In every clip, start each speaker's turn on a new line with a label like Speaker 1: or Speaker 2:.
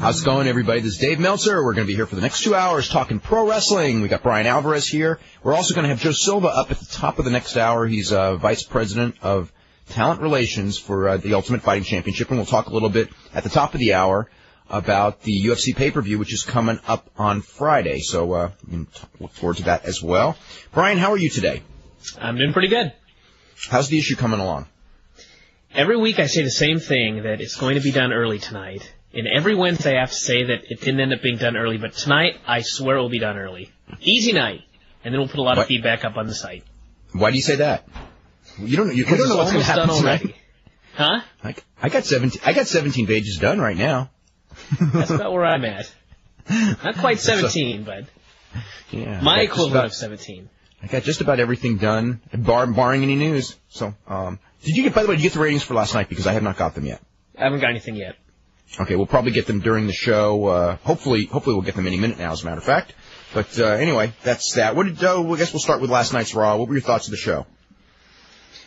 Speaker 1: How's it going, everybody? This is Dave Meltzer. We're going to be here for the next 2 hours talking pro wrestling. We got Brian Alvarez here. We're also going to have Joe Silva up at the top of the next hour. He's Vice President of Talent Relations for the Ultimate Fighting Championship, and we'll talk a little bit at the top of the hour about the UFC pay-per-view, which is coming up on Friday. So look forward to that as well. Brian, how are you today?
Speaker 2: I'm doing pretty good.
Speaker 1: How's the issue coming along?
Speaker 2: Every week I say the same thing, that it's going to be done early tonight. And every Wednesday I have to say that it didn't end up being done early, but tonight I swear it will be done early. Easy night. And then we'll put a lot of feedback up on the site.
Speaker 1: Why do you say that? You don't know what's going to happen already.
Speaker 2: Huh?
Speaker 1: I got 17 pages done right now.
Speaker 2: That's about where I'm at. Not quite 17, but
Speaker 1: yeah,
Speaker 2: my equivalent of 17.
Speaker 1: I got just about everything done, barring any news. So, by the way, did you get the ratings for last night? Because I have not got them yet.
Speaker 2: I haven't got anything yet.
Speaker 1: Okay, we'll probably get them during the show. Hopefully we'll get them any minute now, as a matter of fact. But anyway, that's that. I guess we'll start with last night's Raw. What were your thoughts of the show?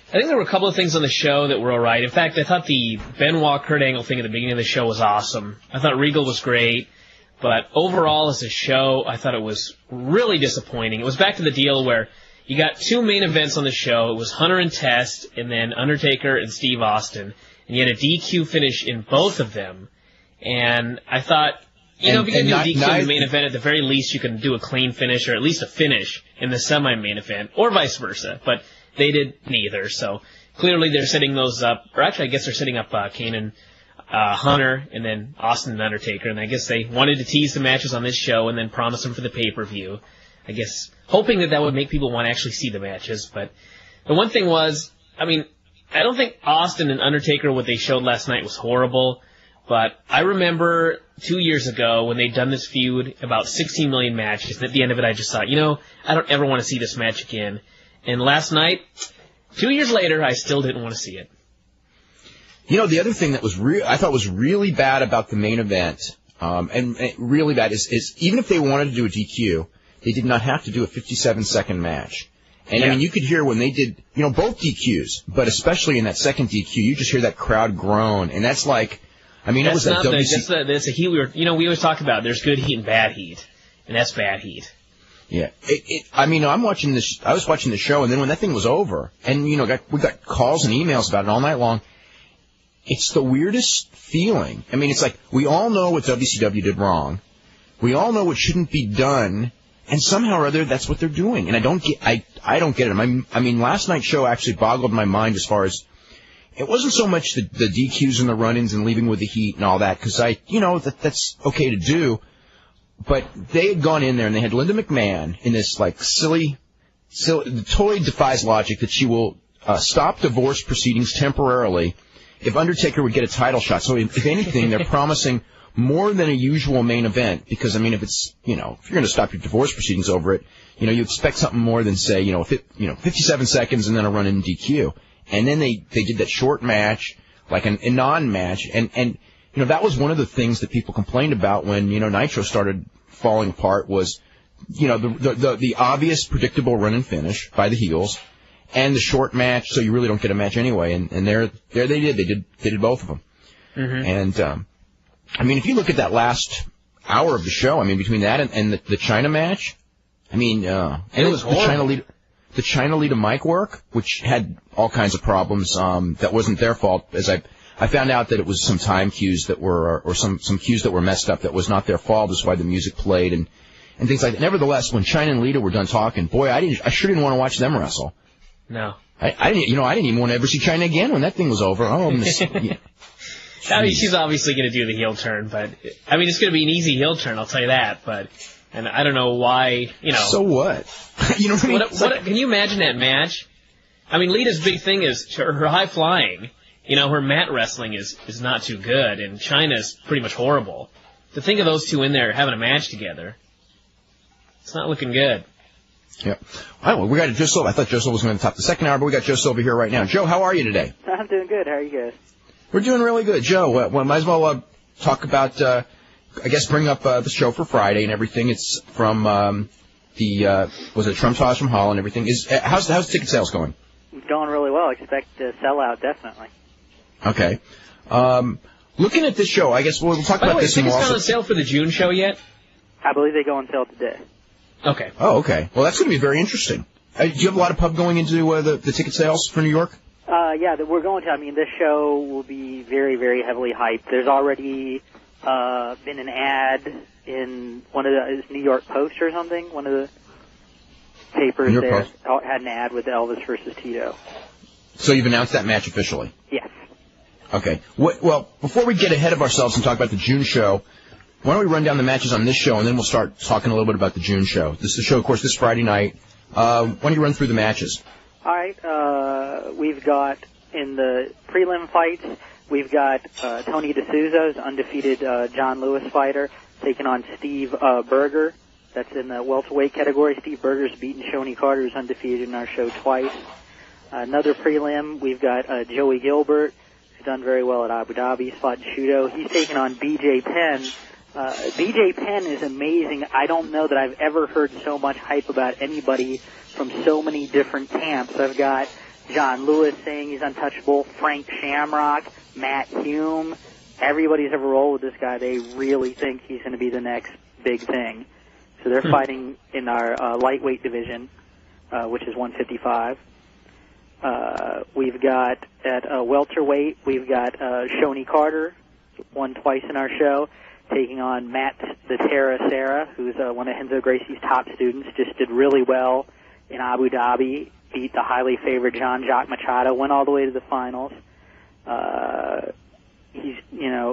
Speaker 2: I think there were a couple of things on the show that were all right. In fact, I thought the Benoit Kurt Angle thing at the beginning of the show was awesome. I thought Regal was great. But overall, as a show, I thought it was really disappointing. It was back to the deal where you got two main events on the show. It was Hunter and Test, and then Undertaker and Steve Austin. And you had a DQ finish in both of them. And I thought, if you're going to do a DQ in the main event, at the very least you can do a clean finish, or at least a finish in the semi-main event, or vice versa. But they did neither. So clearly they're setting those up. Or actually, I guess they're setting up Kane and Hunter, and then Austin and Undertaker. And I guess they wanted to tease the matches on this show and then promise them for the pay-per-view. I guess hoping that would make people want to actually see the matches. But the one thing was, I don't think Austin and Undertaker, what they showed last night, was horrible. But I remember 2 years ago when they'd done this feud, about 16 million matches, and at the end of it I just thought, I don't ever want to see this match again. And last night, 2 years later, I still didn't want to see it.
Speaker 1: The other thing that was I thought was really bad about the main event, and really bad, is even if they wanted to do a DQ, they did not have to do a 57-second match. And, yeah. You could hear when they did, both DQs, but especially in that second DQ, you just hear that crowd groan, and that's like... it was that
Speaker 2: that's a heat we always talk about. There's good heat and bad heat, and that's bad heat.
Speaker 1: Yeah. I'm watching this. I was watching the show, and then when that thing was over, and we got calls and emails about it all night long. It's the weirdest feeling. It's like we all know what WCW did wrong. We all know what shouldn't be done, and somehow or other that's what they're doing. And I don't get it. Last night's show actually boggled my mind as far as. It wasn't so much the DQs and the run-ins and leaving with the heat and all that, because that's okay to do. But they had gone in there and they had Linda McMahon in this silly, totally defies logic that she will stop divorce proceedings temporarily if Undertaker would get a title shot. So if anything, they're promising more than a usual main event, because if it's if you're going to stop your divorce proceedings over it, you expect something more than say 57 seconds and then a run-in DQ. And then they did that short match, like a non-match, and that was one of the things that people complained about when Nitro started falling apart was the obvious predictable run and finish by the heels, and the short match, so you really don't get a match anyway. And there they did both of them. Mm-hmm. And if you look at that last hour of the show, between that and the China match, and it was horrible. The China Lita mic work, which had all kinds of problems, that wasn't their fault, as I found out that it was some time cues that were, or some cues that were messed up that was not their fault. That's why the music played and things like that. Nevertheless, when China and Lita were done talking, boy, I sure didn't want to watch them wrestle.
Speaker 2: No.
Speaker 1: I didn't even want to ever see China again when that thing was over. Oh,
Speaker 2: she's obviously going to do the heel turn, but, it's going to be an easy heel turn, I'll tell you that, but... And I don't know why,
Speaker 1: So what?
Speaker 2: Can you imagine that match? Lita's big thing is her high flying. Her mat wrestling is not too good, and Chyna's pretty much horrible. To think of those two in there having a match together, it's not looking good.
Speaker 1: Yeah. All right, well, we got Joe Silva. I thought Joe Silva was going to top the second hour, but we got Joe Silva here right now. Joe, how are you today?
Speaker 3: I'm doing good. How are you guys?
Speaker 1: We're doing really good. Joe, might as well talk about... bring up the show for Friday and everything. It's from was it Trump's House from Hall and everything. How's ticket sales going?
Speaker 3: It's going really well. Expect to sell out, definitely.
Speaker 1: Okay. Looking at this show, I guess we'll talk about this more.
Speaker 2: Tickets gone on sale for the June show yet?
Speaker 3: I believe they go on sale today.
Speaker 2: Okay.
Speaker 1: Oh, okay. Well, that's going to be very interesting. Do you have a lot of pub going into the ticket sales for New York?
Speaker 3: Yeah, we're going to. I mean, this show will be very, very heavily hyped. There's already been an ad in one of the New York Post or something. One of the papers there had an ad with Elvis versus Tito.
Speaker 1: So you've announced that match officially?
Speaker 3: Yes.
Speaker 1: Okay. Well, before we get ahead of ourselves and talk about the June show, why don't we run down the matches on this show, and then we'll start talking a little bit about the June show. This is the show, of course, this Friday night. Why don't you run through the matches?
Speaker 3: All right. We've got, in the prelim fights, we've got Tony D'Souza's undefeated John Lewis fighter taking on Steve Berger. That's in the welterweight category. Steve Berger's beaten Shoney Carter, who's undefeated in our show twice. Another prelim, we've got Joey Gilbert, who's done very well at Abu Dhabi. He's fought in Shudo. He's taking on B.J. Penn. B.J. Penn is amazing. I don't know that I've ever heard so much hype about anybody from so many different camps. I've got John Lewis saying he's untouchable, Frank Shamrock, Matt Hume. Everybody's ever rolled with this guy. They really think he's going to be the next big thing. So they're fighting in our lightweight division, which is 155. We've got at welterweight, we've got Shoney Carter, won twice in our show, taking on Matt the Terra Serra, who's one of Renzo Gracie's top students, just did really well in Abu Dhabi, beat the highly favored Jean-Jacques Machado, went all the way to the finals.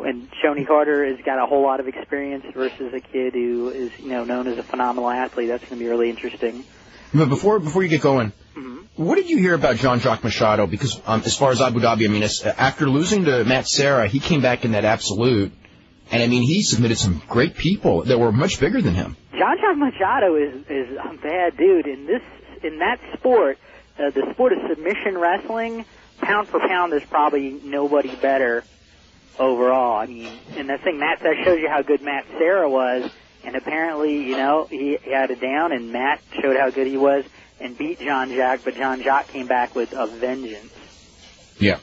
Speaker 3: And Shoney Carter has got a whole lot of experience versus a kid who is, known as a phenomenal athlete. That's going to be really interesting.
Speaker 1: But before you get going, what did you hear about Jean-Jacques Machado? Because as far as Abu Dhabi, I mean, after losing to Matt Serra, he came back in that absolute, and I mean, he submitted some great people that were much bigger than him.
Speaker 3: Jean-Jacques Machado is a bad dude. In that sport, the sport of submission wrestling, pound for pound, there's probably nobody better overall. I mean, and that shows you how good Matt Serra was. And apparently, he had it down, and Matt showed how good he was and beat Jean-Jacques, but Jean-Jacques came back with a vengeance.
Speaker 1: Yeah.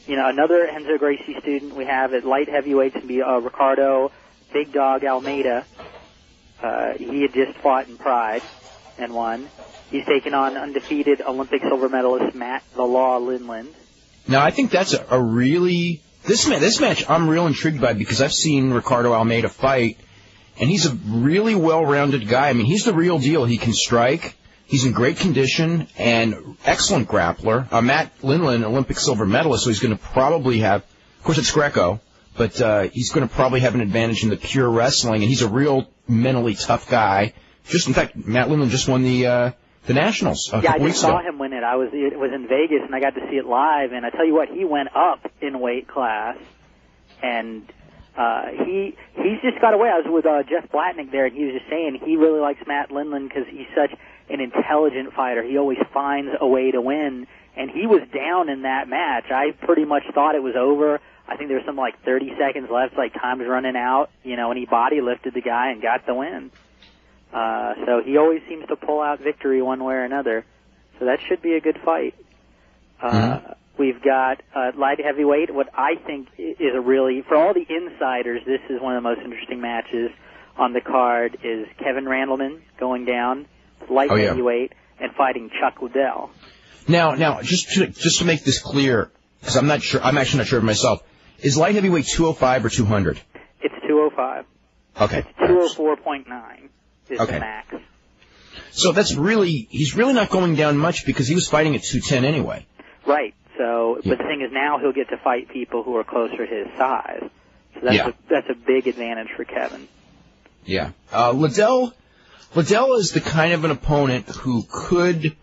Speaker 3: Another Renzo Gracie student we have at light heavyweights can be Ricardo Big Dog Almeida. He had just fought in Pride and won. He's taken on undefeated Olympic silver medalist Matt the Law Lindland.
Speaker 1: Now, I think that's a really... This match I'm real intrigued by because I've seen Ricardo Almeida fight, and he's a really well-rounded guy. I mean, he's the real deal. He can strike. He's in great condition and excellent grappler. Matt Lindland, Olympic silver medalist, so he's going to probably have, of course it's Greco, but he's going to probably have an advantage in the pure wrestling, and he's a real mentally tough guy. In fact, Matt Lindland just won the Nationals a couple weeks ago.
Speaker 3: I just saw him win it. It was in Vegas, and I got to see it live. And I tell you what, he went up in weight class, and he's just got away. I was with Jeff Blatnick there, and he was just saying he really likes Matt Lindland because he's such an intelligent fighter. He always finds a way to win, and he was down in that match. I pretty much thought it was over. I think there was something like 30 seconds left, like time's running out, and he body lifted the guy and got the win. So he always seems to pull out victory one way or another. So that should be a good fight. We've got light heavyweight. What I think is for all the insiders, this is one of the most interesting matches on the card is Kevin Randleman going down, light heavyweight, and fighting Chuck Liddell.
Speaker 1: Now, just to make this clear, because I'm actually not sure of myself, is light heavyweight 205 or 200?
Speaker 3: It's 205.
Speaker 1: Okay.
Speaker 3: It's 204.9. Is the max.
Speaker 1: So he's really not going down much because he was fighting at 210 anyway.
Speaker 3: Right. So, but the thing is now he'll get to fight people who are closer to his size. So that's a big advantage for Kevin.
Speaker 1: Yeah. Liddell is the kind of an opponent who could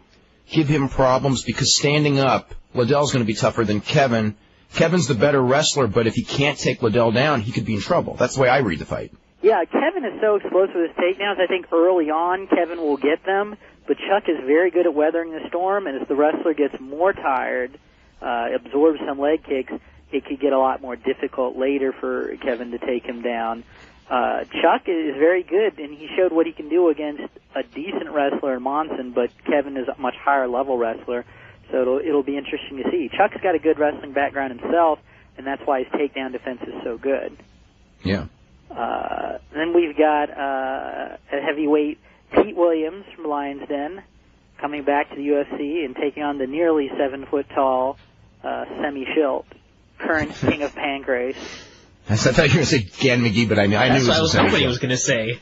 Speaker 1: give him problems because standing up, Liddell's going to be tougher than Kevin. Kevin's the better wrestler, but if he can't take Liddell down, he could be in trouble. That's the way I read the fight.
Speaker 3: Yeah, Kevin is so explosive with his takedowns. I think early on Kevin will get them, but Chuck is very good at weathering the storm, and as the wrestler gets more tired, absorbs some leg kicks, it could get a lot more difficult later for Kevin to take him down. Chuck is very good, and he showed what he can do against a decent wrestler in Monson, but Kevin is a much higher level wrestler, so it'll be interesting to see. Chuck's got a good wrestling background himself, and that's why his takedown defense is so good.
Speaker 1: Yeah.
Speaker 3: Then we've got a heavyweight Pete Williams from Lions Den coming back to the UFC and taking on the nearly 7-foot-tall Semi Schilt, current king of Pancrase.
Speaker 1: I thought you were going to say Gan McGee, but I knew it was
Speaker 2: That's what
Speaker 1: Semi
Speaker 2: I was going to say.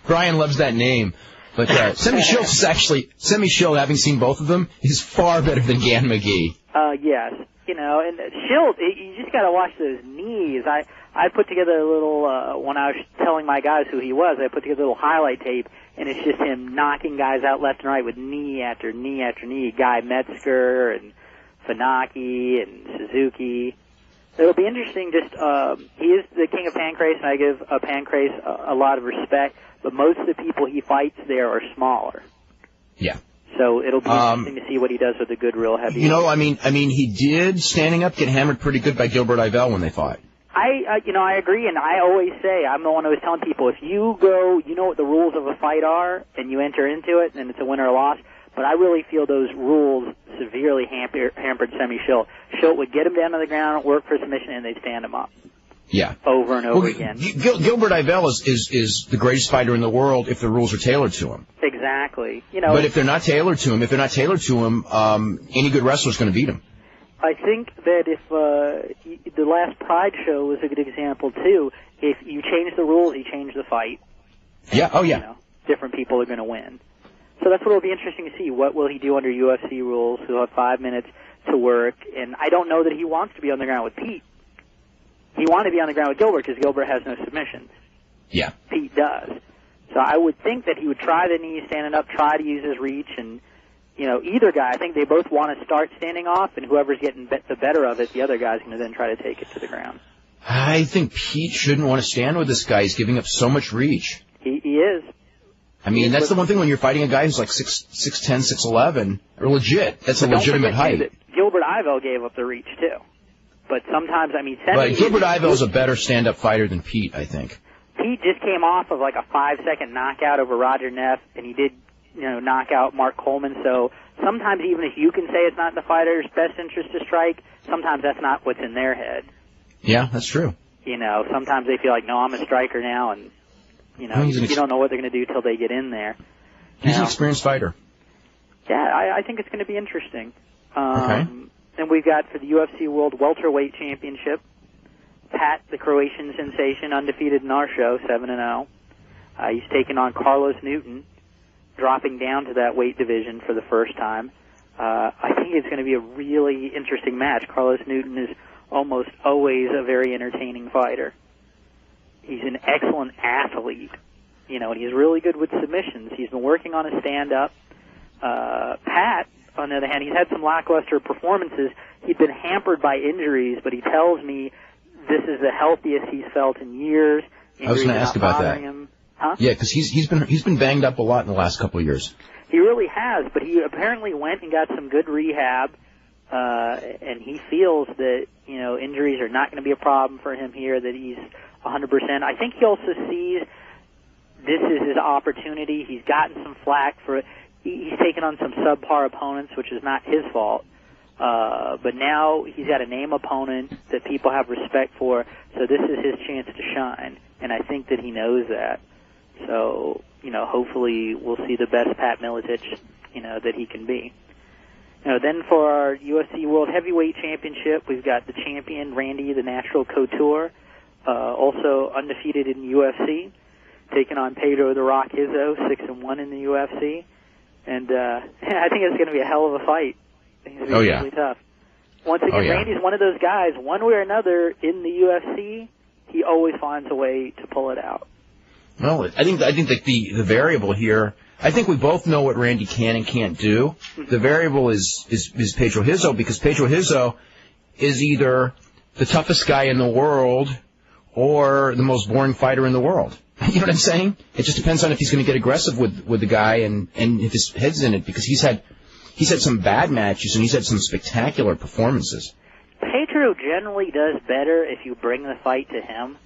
Speaker 1: Brian loves that name. But Semi Schilt is actually, Semi Schilt, having seen both of them, is far better than Gan McGee.
Speaker 3: Yes. You know, and Schilt, you just got to watch those knees. I put together a little, when I was telling my guys who he was, I put together a little highlight tape, and it's just him knocking guys out left and right with knee after knee after knee. Guy Metzger and Funaki and Suzuki. It'll be interesting. Just he is the king of Pancrase, and I give Pancrase a lot of respect. But most of the people he fights there are smaller.
Speaker 1: Yeah.
Speaker 3: So it'll be interesting to see what he does with the good real heavy.
Speaker 1: You know, I mean, he did standing up get hammered pretty good by Gilbert Yvel when they fought.
Speaker 3: I agree, and I always say, I'm the one who was telling people, if you go, you know what the rules of a fight are, and you enter into it, and it's a win or a loss. But I really feel those rules severely hampered Semi Schilt. Schilt would get him down to the ground, work for submission, and they'd stand him up.
Speaker 1: Yeah.
Speaker 3: Over and over again.
Speaker 1: Gilbert Yvel is the greatest fighter in the world if the rules are tailored to him.
Speaker 3: Exactly. You know.
Speaker 1: But if they're not tailored to him, any good wrestler's going to beat him.
Speaker 3: I think that if the last Pride show was a good example too. If you change the rules, you change the fight.
Speaker 1: Yeah. Oh yeah.
Speaker 3: You know, different people are going to win. So that's what will be interesting to see. What will he do under UFC rules? He'll have 5 minutes to work, and I don't know that he wants to be on the ground with Pete. He wanted to be on the ground with Gilbert because Gilbert has no submissions.
Speaker 1: Yeah.
Speaker 3: Pete does. So I would think that he would try the knees standing up, try to use his reach, and, you know, either guy, I think they both want to start standing off, and whoever's getting the better of it, the other guy's going to then try to take it to the ground.
Speaker 1: I think Pete shouldn't want to stand with this guy. He's giving up so much reach.
Speaker 3: He is.
Speaker 1: I mean, that's the one thing when you're fighting a guy who's like 6'10", 6'11", or legit. That's a legitimate height.
Speaker 3: Gilbert Yvel gave up the reach, too. But sometimes, I mean...
Speaker 1: But Gilbert Yvel is a better stand-up fighter than Pete, I think.
Speaker 3: Pete just came off of like a 5-second knockout over Roger Neff, and he did, you know, knock out Mark Coleman. So sometimes even if you can say it's not in the fighter's best interest to strike, sometimes that's not what's in their head.
Speaker 1: Yeah, that's true.
Speaker 3: You know, sometimes they feel like, no, I'm a striker now, and, you know, you don't know what they're going to do till they get in there.
Speaker 1: He's an experienced fighter.
Speaker 3: Yeah, I think it's going to be interesting.
Speaker 1: Okay.
Speaker 3: And we've got for the UFC World Welterweight Championship, Pat, the Croatian sensation, undefeated in our show, 7-0. He's taken on Carlos Newton, dropping down to that weight division for the first time. I think it's going to be a really interesting match. Carlos Newton is almost always a very entertaining fighter. He's an excellent athlete, you know, and he's really good with submissions. He's been working on his stand-up. Pat, on the other hand, he's had some lackluster performances. He'd been hampered by injuries, but he tells me this is the healthiest he's felt in years.
Speaker 1: I was going to ask about that.
Speaker 3: Huh?
Speaker 1: Yeah, because he's been banged up a lot in the last couple of years.
Speaker 3: He really has, but he apparently went and got some good rehab, and he feels that, you know, injuries are not going to be a problem for him here, that he's 100%. I think he also sees this is his opportunity. He's gotten some flack for it. He's taken on some subpar opponents, which is not his fault. But now he's got a name opponent that people have respect for, so this is his chance to shine. And I think that he knows that. So, you know, hopefully we'll see the best Pat Miletich, you know, that he can be. You know, then for our UFC World Heavyweight Championship, we've got the champion, Randy the Natural Couture, also undefeated in UFC, taking on Pedro the Rock Hizzo, 6-1 in the UFC. And I think it's going to be a hell of a fight. I think it's going to be really tough. Once again, Randy's one of those guys, one way or another, in the UFC, he always finds a way to pull it out.
Speaker 1: Well, I think that the variable here, I think we both know what Randy can and can't do. The variable is Pedro Hizzo, because Pedro Hizzo is either the toughest guy in the world or the most boring fighter in the world. You know what I'm saying? It just depends on if he's going to get aggressive with the guy and if his head's in it, because he's had some bad matches and he's had some spectacular performances.
Speaker 3: Pedro generally does better if you bring the fight to him.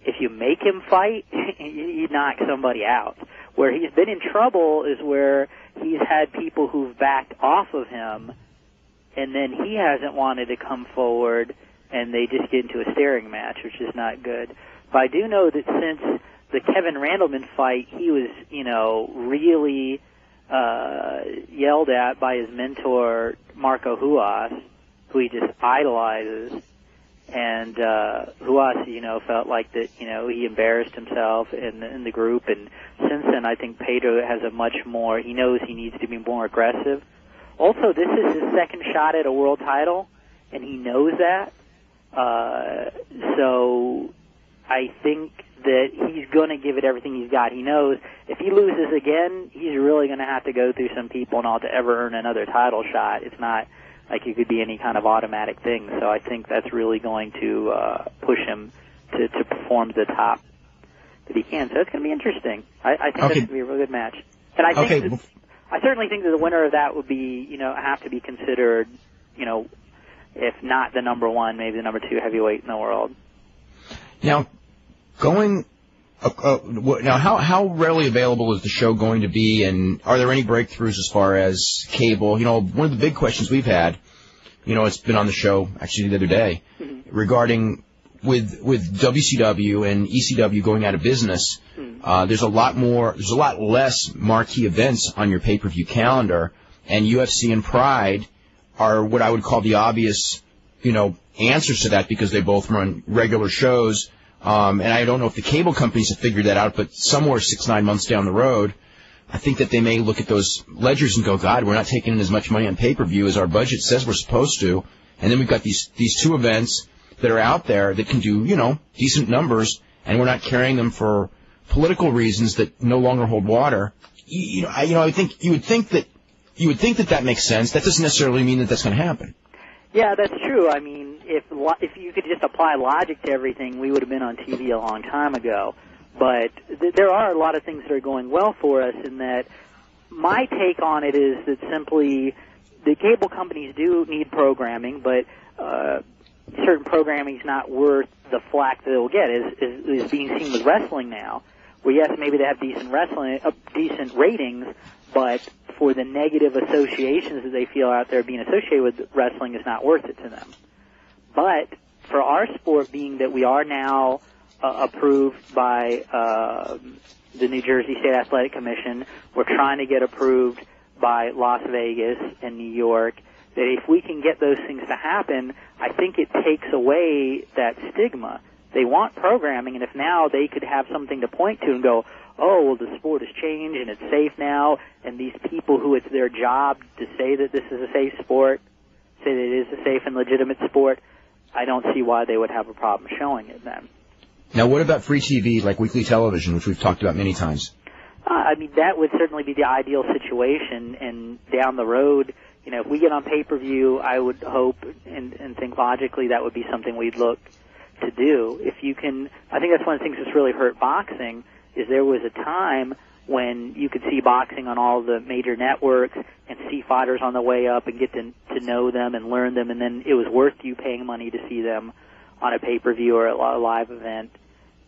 Speaker 3: If you make him fight, you knock somebody out. Where he's been in trouble is where he's had people who've backed off of him, and then he hasn't wanted to come forward, and they just get into a staring match, which is not good. But I do know that since the Kevin Randleman fight, he was, really yelled at by his mentor, Marco Huas, who he just idolizes. And Huas, felt like that, he embarrassed himself in the group. And since then, I think Pedro has a much more, he knows he needs to be more aggressive. Also, this is his second shot at a world title, and he knows that. So I think that he's going to give it everything he's got. He knows if he loses again, he's really going to have to go through some people and all to ever earn another title shot. It's not like it could be any kind of automatic thing. So I think that's really going to push him to perform to the top that he can. So it's going to be interesting. I think that's going to be a really good match. And I think I certainly think that the winner of that would be, have to be considered, if not the number one, maybe the number two heavyweight in the world.
Speaker 1: Now, now, how readily available is the show going to be, and are there any breakthroughs as far as cable? One of the big questions we've had, it's been on the show actually the other day, regarding with WCW and ECW going out of business. There's a lot less marquee events on your pay-per-view calendar, and UFC and Pride are what I would call the obvious, answers to that, because they both run regular shows. And I don't know if the cable companies have figured that out, but somewhere 6-9 months down the road, I think that they may look at those ledgers and go, God, we're not taking in as much money on pay-per-view as our budget says we're supposed to. And then we've got these two events that are out there that can do, decent numbers, and we're not carrying them for political reasons that no longer hold water. I think you would think that makes sense. That doesn't necessarily mean that that's going to happen.
Speaker 3: Yeah, that's true. I mean, if you could just apply logic to everything, we would have been on TV a long time ago. But there are a lot of things that are going well for us, in that my take on it is that simply the cable companies do need programming, but certain programming is not worth the flack that they'll get, is being seen with wrestling now, where yes, maybe they have decent ratings, but for the negative associations that they feel out there being associated with wrestling is not worth it to them. But for our sport, being that we are now approved by the New Jersey State Athletic Commission, we're trying to get approved by Las Vegas and New York, that if we can get those things to happen, I think it takes away that stigma. They want programming, and if now they could have something to point to and go, oh, well, the sport has changed and it's safe now, and these people who it's their job to say that this is a safe sport, say that it is a safe and legitimate sport, I don't see why they would have a problem showing it then.
Speaker 1: Now, what about free TV, like weekly television, which we've talked about many times?
Speaker 3: I mean, that would certainly be the ideal situation, and down the road, if we get on pay-per-view, I would hope and think logically that would be something we'd look to do. If you can, I think that's one of the things that's really hurt boxing, is there was a time when you could see boxing on all the major networks and see fighters on the way up and get to know them and learn them, and then it was worth you paying money to see them on a pay-per-view or a live event.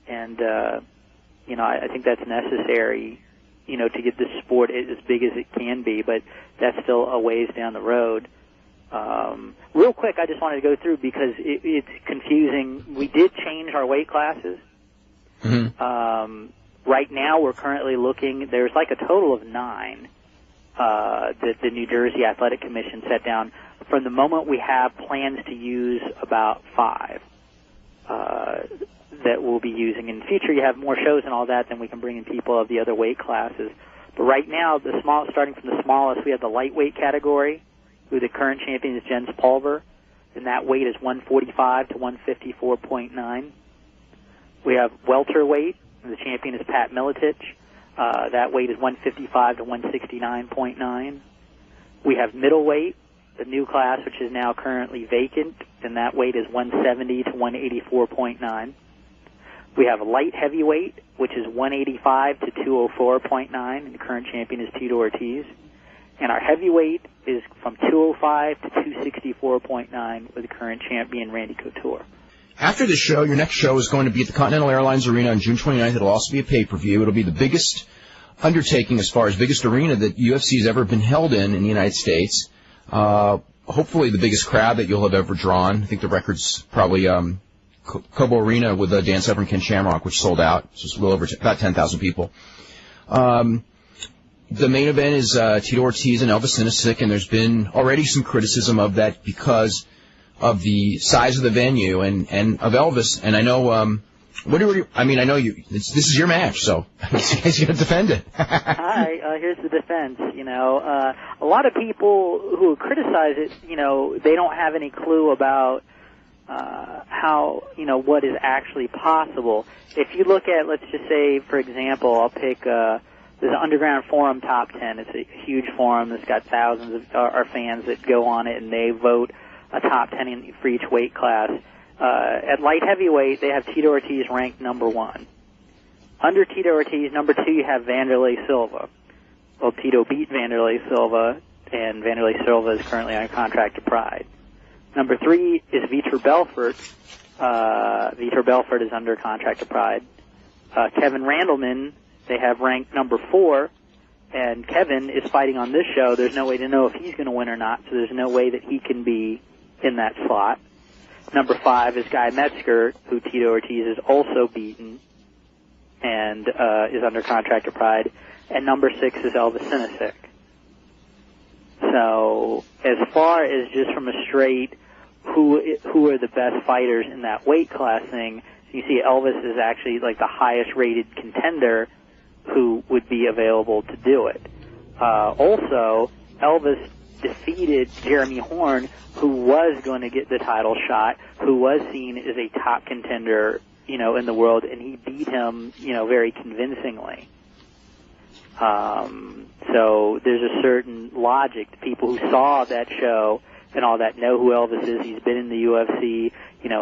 Speaker 3: And, I think that's necessary, to get the sport as big as it can be, but that's still a ways down the road. Real quick, I just wanted to go through, because it's confusing. We did change our weight classes. Mm-hmm. Right now, we're currently looking, there's like a total of 9 that the New Jersey Athletic Commission set down. From the moment we have plans to use about 5 that we'll be using. In the future, you have more shows and all that, then we can bring in people of the other weight classes. But right now, starting from the smallest, we have the lightweight category, who the current champion is Jens Pulver, and that weight is 145 to 154.9. We have welterweight, and the champion is Pat Miletich. That weight is 155 to 169.9. We have middleweight, the new class, which is now currently vacant, and that weight is 170 to 184.9. We have light heavyweight, which is 185 to 204.9, and the current champion is Tito Ortiz. And our heavyweight is from 205 to 264.9, with the current champion Randy Couture.
Speaker 1: After the show, your next show is going to be at the Continental Airlines Arena on June 29th. It'll also be a pay-per-view. It'll be the biggest undertaking, as far as biggest arena that UFC has ever been held in the United States. hopefully the biggest crowd that you'll have ever drawn. I think the record's probably Cobo Arena with Dan Severn and Ken Shamrock, which sold out. So it's a little over about 10,000 people. The main event is Tito Ortiz and Elvis Sinisic, and there's been already some criticism of that because of the size of the venue and of Elvis. And I know, I know this is your match, so you guys got to defend it.
Speaker 3: All right, here's the defense. A lot of people who criticize it, they don't have any clue about how, what is actually possible. If you look at, let's just say, for example, I'll pick there's an Underground Forum Top 10. It's a huge forum that's got thousands of our fans that go on it, and they vote a top 10 for each weight class. At light heavyweight, they have Tito Ortiz ranked number 1. Under Tito Ortiz, number 2, you have Vanderlei Silva. Well, Tito beat Vanderlei Silva, and Vanderlei Silva is currently on contract to Pride. Number 3 is Vitor Belfort. Vitor Belfort is under contract to Pride. Kevin Randleman, they have ranked number 4, and Kevin is fighting on this show. There's no way to know if he's going to win or not, so there's no way that he can be in that slot. Number 5 is Guy Metzger, who Tito Ortiz has also beaten and is under contract to Pride. And number 6 is Elvis Sinisic. So as far as just from a straight who are the best fighters in that weight class thing, you see Elvis is actually like the highest rated contender who would be available to do it. Also, Elvis defeated Jeremy Horn, who was going to get the title shot, who was seen as a top contender, in the world, and he beat him, very convincingly. So there's a certain logic to people who saw that show and all that, know who Elvis is. He's been in the UFC.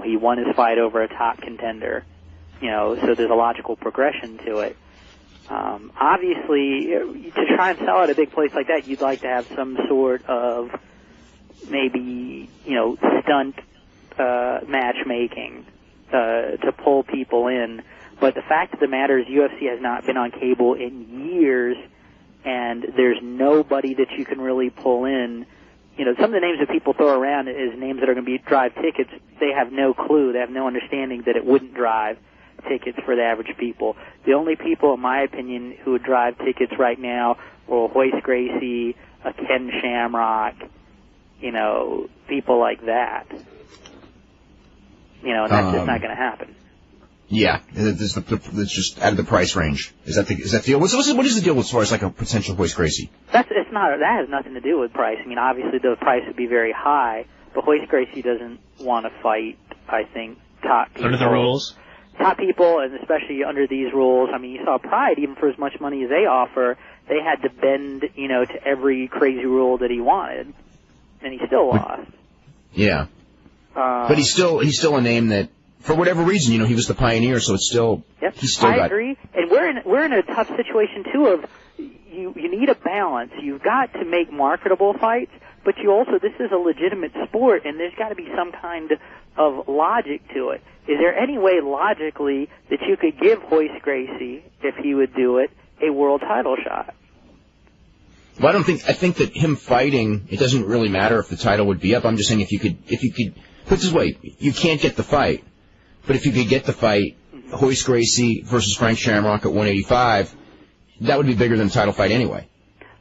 Speaker 3: He won his fight over a top contender. So there's a logical progression to it. Obviously, to try and sell at a big place like that, you'd like to have some sort of maybe, stunt matchmaking to pull people in. But the fact of the matter is UFC has not been on cable in years, and there's nobody that you can really pull in. Some of the names that people throw around as names that are going to drive tickets, they have no clue. They have no understanding that it wouldn't drive tickets for the average people. The only people, in my opinion, who would drive tickets right now are Royce Gracie, Ken Shamrock, people like that. And that's just not going to happen.
Speaker 1: Yeah, it's just out of the price range. Is that the deal? What is the deal as far as like a potential Royce Gracie?
Speaker 3: That has nothing to do with price. I mean, obviously the price would be very high, but Royce Gracie doesn't want to fight, I think, top people.
Speaker 2: Under the rules?
Speaker 3: Top people, and especially under these rules. I mean, you saw Pride, even for as much money as they offer, they had to bend, to every crazy rule that he wanted, and he still lost.
Speaker 1: Yeah. But he's still a name that, for whatever reason, he was the pioneer, so it's still.
Speaker 3: Yep.
Speaker 1: He's still
Speaker 3: I agree, and we're in a tough situation too. Of you need a balance. You've got to make marketable fights, but this is a legitimate sport, and there's got to be some kind of logic to it. Is there any way logically that you could give Royce Gracie, if he would do it, a world title shot?
Speaker 1: Well, I think that him fighting, it doesn't really matter if the title would be up. I'm just saying if you could, put it this way, you can't get the fight, but if you could get the fight, Royce Gracie versus Frank Shamrock at 185, that would be bigger than the title fight anyway.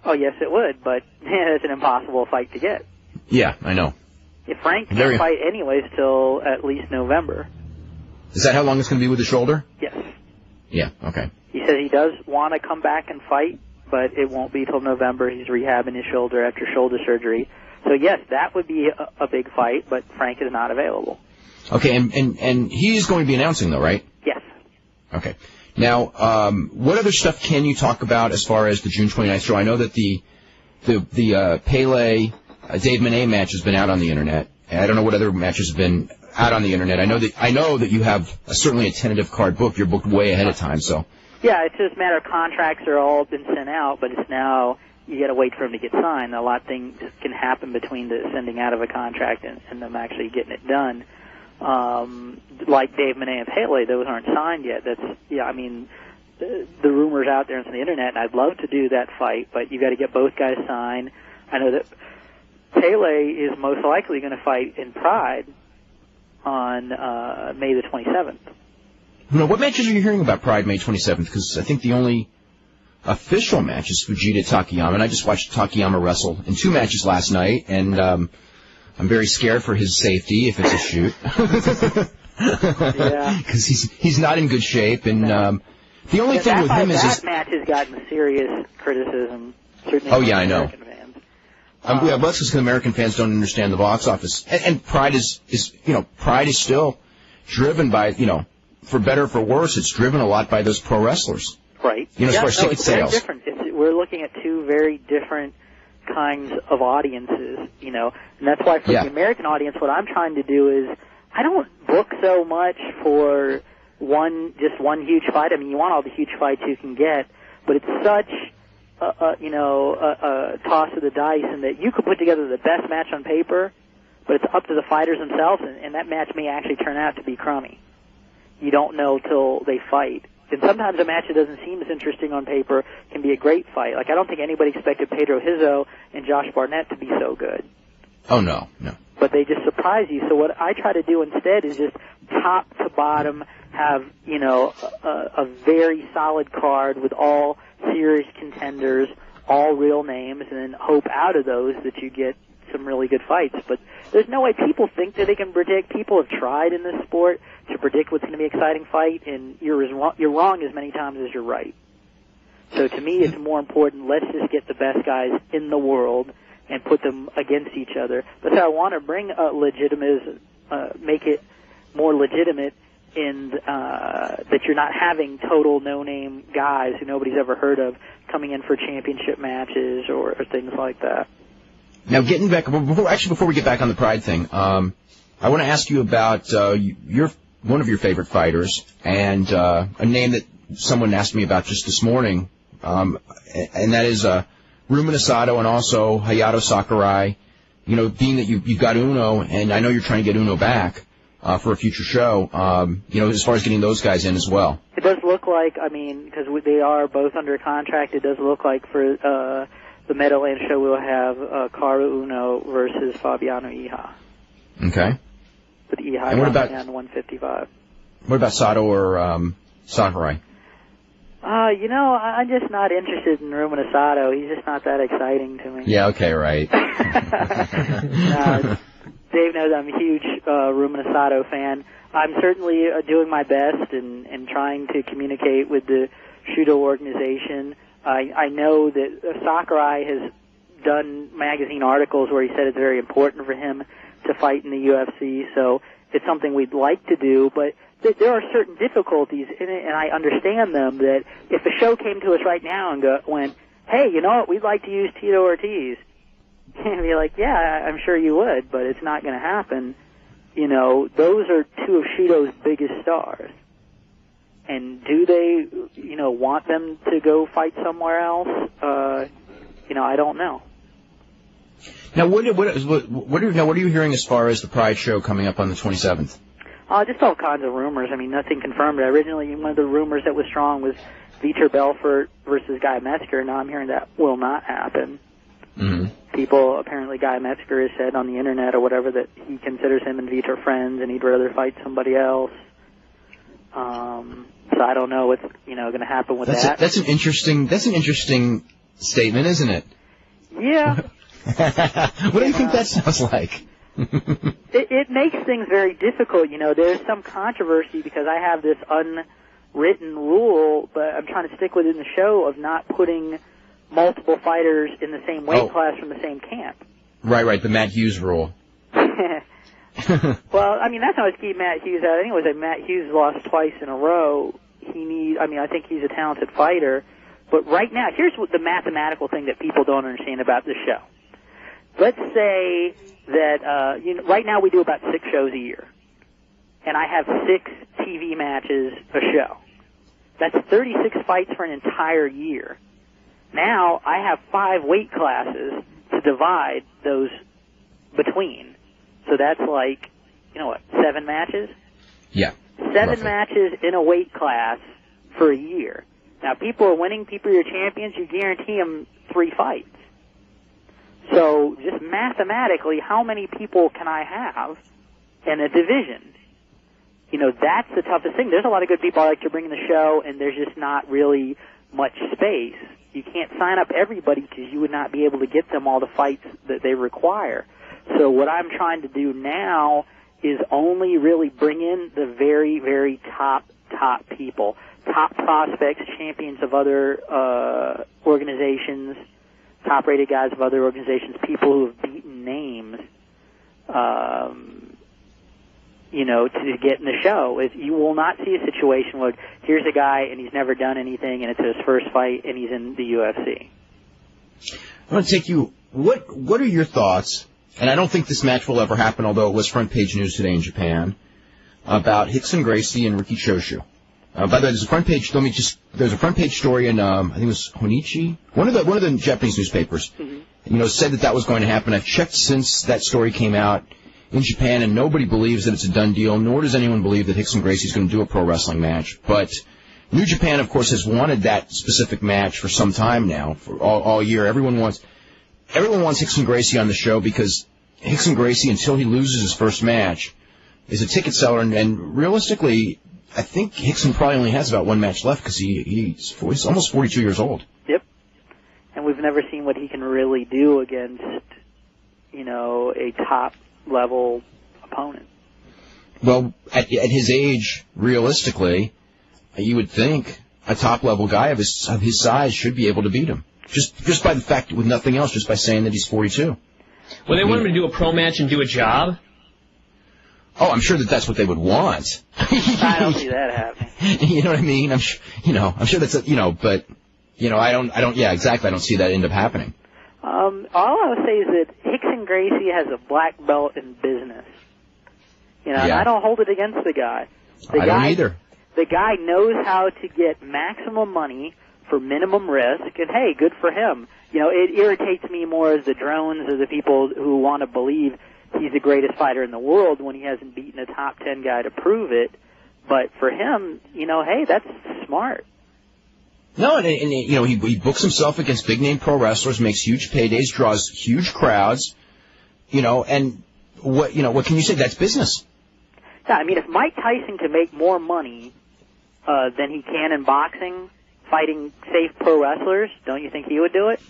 Speaker 3: Oh, yes, it would, but it's an impossible fight to get.
Speaker 1: Yeah, I know.
Speaker 3: If Frank can't fight anyways till at least November.
Speaker 1: Is that how long it's going to be with the shoulder?
Speaker 3: Yes.
Speaker 1: Yeah, okay.
Speaker 3: He says he does want to come back and fight, but it won't be till November. He's rehabbing his shoulder after shoulder surgery. So, yes, that would be a big fight, but Frank is not available.
Speaker 1: Okay, and he is going to be announcing, though, right?
Speaker 3: Yes.
Speaker 1: Okay. Now, what other stuff can you talk about as far as the June 29th show? I know that the Pele Dave Monet match has been out on the internet. I don't know what other matches have been out on the internet. I know that you have certainly a tentative card booked. You're booked way ahead of time, so.
Speaker 3: Yeah, it's just a matter of contracts are all been sent out, but it's now you got to wait for them to get signed. A lot of things can happen between the sending out of a contract and them actually getting it done. Like Dave Monet and Pele, those aren't signed yet. The rumors out there on the internet, and I'd love to do that fight, but you got to get both guys signed. I know that Pele is most likely going to fight in Pride on May the 27th.
Speaker 1: Now, what matches are you hearing about Pride May 27th? Because I think the only official match is Fujita Takayama, and I just watched Takayama wrestle in 2 matches last night, and I'm very scared for his safety if it's a shoot.
Speaker 3: Yeah.
Speaker 1: Because he's not in good shape, and the only thing with him is...
Speaker 3: That match has gotten serious criticism, certainly
Speaker 1: from I know.
Speaker 3: American fans.
Speaker 1: Yeah, well, that's because American fans don't understand the box office. And Pride is Pride is still driven by, for better or for worse, it's driven a lot by those pro wrestlers.
Speaker 3: Right.
Speaker 1: As far as ticket sales.
Speaker 3: Very different. We're looking at 2 very different kinds of audiences, and that's why for the American audience, what I'm trying to do is, I don't book so much for just one huge fight. I mean, you want all the huge fights you can get, but it's such a toss of the dice, and that you could put together the best match on paper, but it's up to the fighters themselves, and that match may actually turn out to be crummy. You don't know till they fight. And sometimes a match that doesn't seem as interesting on paper can be a great fight. Like, I don't think anybody expected Pedro Hizzo and Josh Barnett to be so good.
Speaker 1: Oh, no.
Speaker 3: But they just surprise you. So what I try to do instead is just top to bottom have, a very solid card with all serious contenders, all real names, and then hope out of those that you get some really good fights. But there's no way people think that they can predict. People have tried in this sport to predict what's going to be an exciting fight, and you're wrong as many times as you're right. So to me, it's more important, let's just get the best guys in the world and put them against each other. But so I want to bring make it more legitimate in that you're not having total no-name guys who nobody's ever heard of coming in for championship matches or things like that.
Speaker 1: Now, getting back, before we get back on the Pride thing, I want to ask you about one of your favorite fighters, and a name that someone asked me about just this morning, and that is Ruben Asado and also Hayato Sakurai. Being that you've got Uno, and I know you're trying to get Uno back for a future show, as far as getting those guys in as well.
Speaker 3: It does look like, because they are both under contract, it does look like for the Meadowlands show we'll have Karu Uno versus Fabiano Iha.
Speaker 1: Okay.
Speaker 3: With Iha down 155.
Speaker 1: What about Sato or Sakurai?
Speaker 3: I'm just not interested in Ruben Asado. He's just not that exciting to me.
Speaker 1: Yeah, okay, right.
Speaker 3: Dave knows I'm a huge Ruben Asado fan. I'm certainly doing my best and trying to communicate with the Shudo organization. I know that Sakurai has done magazine articles where he said it's very important for him to fight in the UFC, so it's something we'd like to do, but there are certain difficulties in it, and I understand them, that if a show came to us right now and went, hey, you know what, we'd like to use Tito Ortiz, and be like, yeah, I'm sure you would, but it's not going to happen. Those are 2 of Shudo's biggest stars. And do they, want them to go fight somewhere else? I don't know.
Speaker 1: Now, what are you hearing as far as the Pride show coming up on the 27th?
Speaker 3: Just all kinds of rumors. Nothing confirmed. Originally, one of the rumors that was strong was Vitor Belfort versus Guy Metzger. Now I'm hearing that will not happen.
Speaker 1: Mm-hmm.
Speaker 3: People, apparently Guy Metzger has said on the internet or whatever that he considers him and Vitor friends and he'd rather fight somebody else. So I don't know what's going to happen with that.
Speaker 1: That's an interesting statement, isn't it?
Speaker 3: Yeah.
Speaker 1: What do you think that sounds like?
Speaker 3: It makes things very difficult. There's some controversy because I have this unwritten rule, but I'm trying to stick with it in the show of not putting multiple fighters in the same weight class from the same camp.
Speaker 1: Right, the Matt Hughes rule.
Speaker 3: Well, that's how I keep Matt Hughes out. Anyways, Matt Hughes lost twice in a row. I think he's a talented fighter. But right now, here's the mathematical thing that people don't understand about this show. Let's say that, right now we do about 6 shows a year. And I have 6 TV matches a show. That's 36 fights for an entire year. Now I have 5 weight classes to divide those between. So that's like, 7 matches?
Speaker 1: Yeah.
Speaker 3: 7
Speaker 1: roughly. Matches
Speaker 3: in a weight class for a year. Now, people are winning, people are your champions, you guarantee them 3 fights. So just mathematically, how many people can I have in a division? You know, that's the toughest thing. There's a lot of good people I like to bring in the show, and there's just not really much space. You can't sign up everybody because you would not be able to get them all the fights that they require. So what I'm trying to do now is only really bring in the very, very top people, top prospects, champions of other organizations, top-rated guys of other organizations, people who have beaten names, you know, to get in the show. You will not see a situation where here's a guy and he's never done anything and it's his first fight and he's in the UFC.
Speaker 1: I want to take you, what are your thoughts, and I don't think this match will ever happen, although it was front page news today in Japan, about Rickson Gracie and Riki Choshu. By the way, there's a front page, there's a front page story in, I think it was Honichi, one of the Japanese newspapers, you know, said that was going to happen. I've checked since that story came out in Japan, and nobody believes that it's a done deal, nor does anyone believe that Rickson Gracie is going to do a pro wrestling match. But New Japan, of course, has wanted that specific match for some time now, for all year. Everyone wants Rickson Gracie on the show because Rickson Gracie, until he loses his first match, is a ticket seller, and realistically, I think Rickson probably only has about one match left because he's almost 42 years old. Yep.
Speaker 3: And we've never seen what he can really do against, you know, a top-level opponent.
Speaker 1: Well, at his age, realistically, you would think a top-level guy of his size should be able to beat him. Just by the fact, with nothing else, just by saying that he's 42.
Speaker 2: Well, they want him to do a pro match and do a job?
Speaker 1: Oh, I'm sure that's what they would want.
Speaker 3: I don't see that happening.
Speaker 1: You know what I mean? I'm sure that's but I don't. Yeah, exactly. I don't see that end up happening.
Speaker 3: All I would say is that Rickson Gracie has a black belt in business. You know, and I don't hold it against the guy.
Speaker 1: I don't either.
Speaker 3: The guy knows how to get maximum money for minimum risk, and hey, good for him. You know, it irritates me more as the drones or the people who want to believe he's the greatest fighter in the world when he hasn't beaten a top 10 guy to prove it. But for him, you know, hey, that's smart.
Speaker 1: No, and you know, he books himself against big-name pro wrestlers, makes huge paydays, draws huge crowds, you know, and what can you say? That's business.
Speaker 3: Yeah, I mean, if Mike Tyson can make more money than he can in boxing, fighting safe pro wrestlers, don't you think he would do it?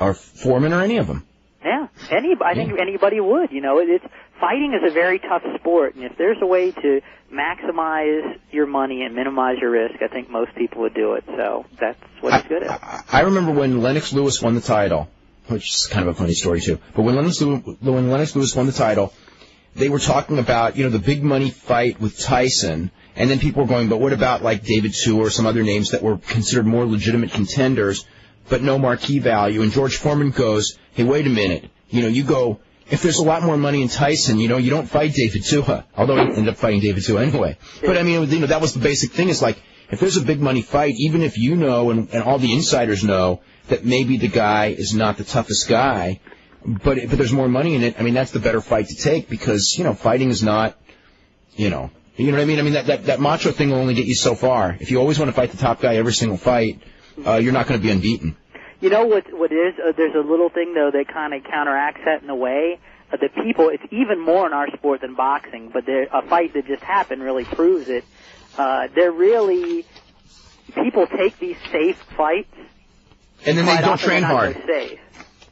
Speaker 1: Or Foreman or any of them.
Speaker 3: Yeah, I think anybody would. You know, fighting is a very tough sport, and if there's a way to maximize your money and minimize your risk, I think most people would do it. So that's what he's good at.
Speaker 1: I remember when Lennox Lewis won the title, which is kind of a funny story too. But when Lennox Lewis won the title, they were talking about, you know, the big money fight with Tyson, and then people were going, but what about like David Tua or some other names that were considered more legitimate contenders, but no marquee value? And George Foreman goes, hey, wait a minute. You know, you go, if there's a lot more money in Tyson, you know, you don't fight David Tua, although he ended up fighting David Tua anyway. But I mean, you know, that was the basic thing, is like, if there's a big money fight, even if you know and all the insiders know that maybe the guy is not the toughest guy, but there's more money in it, I mean, that's the better fight to take, because, you know, fighting is not, you know what I mean? I mean, that macho thing will only get you so far. If you always want to fight the top guy every single fight, you're not going to be unbeaten.
Speaker 3: You know what is? There's a little thing, though, that kind of counteracts that in a way. The people, it's even more in our sport than boxing, but a fight that just happened really proves it. People take these safe fights.
Speaker 1: And then they don't train hard.
Speaker 3: Safe.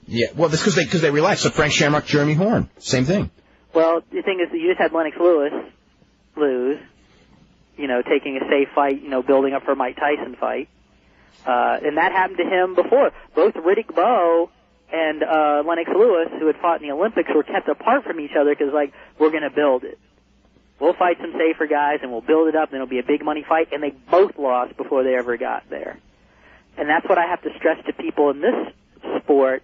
Speaker 1: Yeah, well, that's because they relax. So Frank Shamrock, Jeremy Horn, same thing.
Speaker 3: Well, the thing is, you just had Lennox Lewis lose, you know, taking a safe fight, you know, building up for a Mike Tyson fight. And that happened to him before. Both Riddick Bowe and Lennox Lewis, who had fought in the Olympics, were kept apart from each other because, like, we're going to build it. We'll fight some safer guys, and we'll build it up, and it'll be a big money fight. And they both lost before they ever got there. And that's what I have to stress to people in this sport.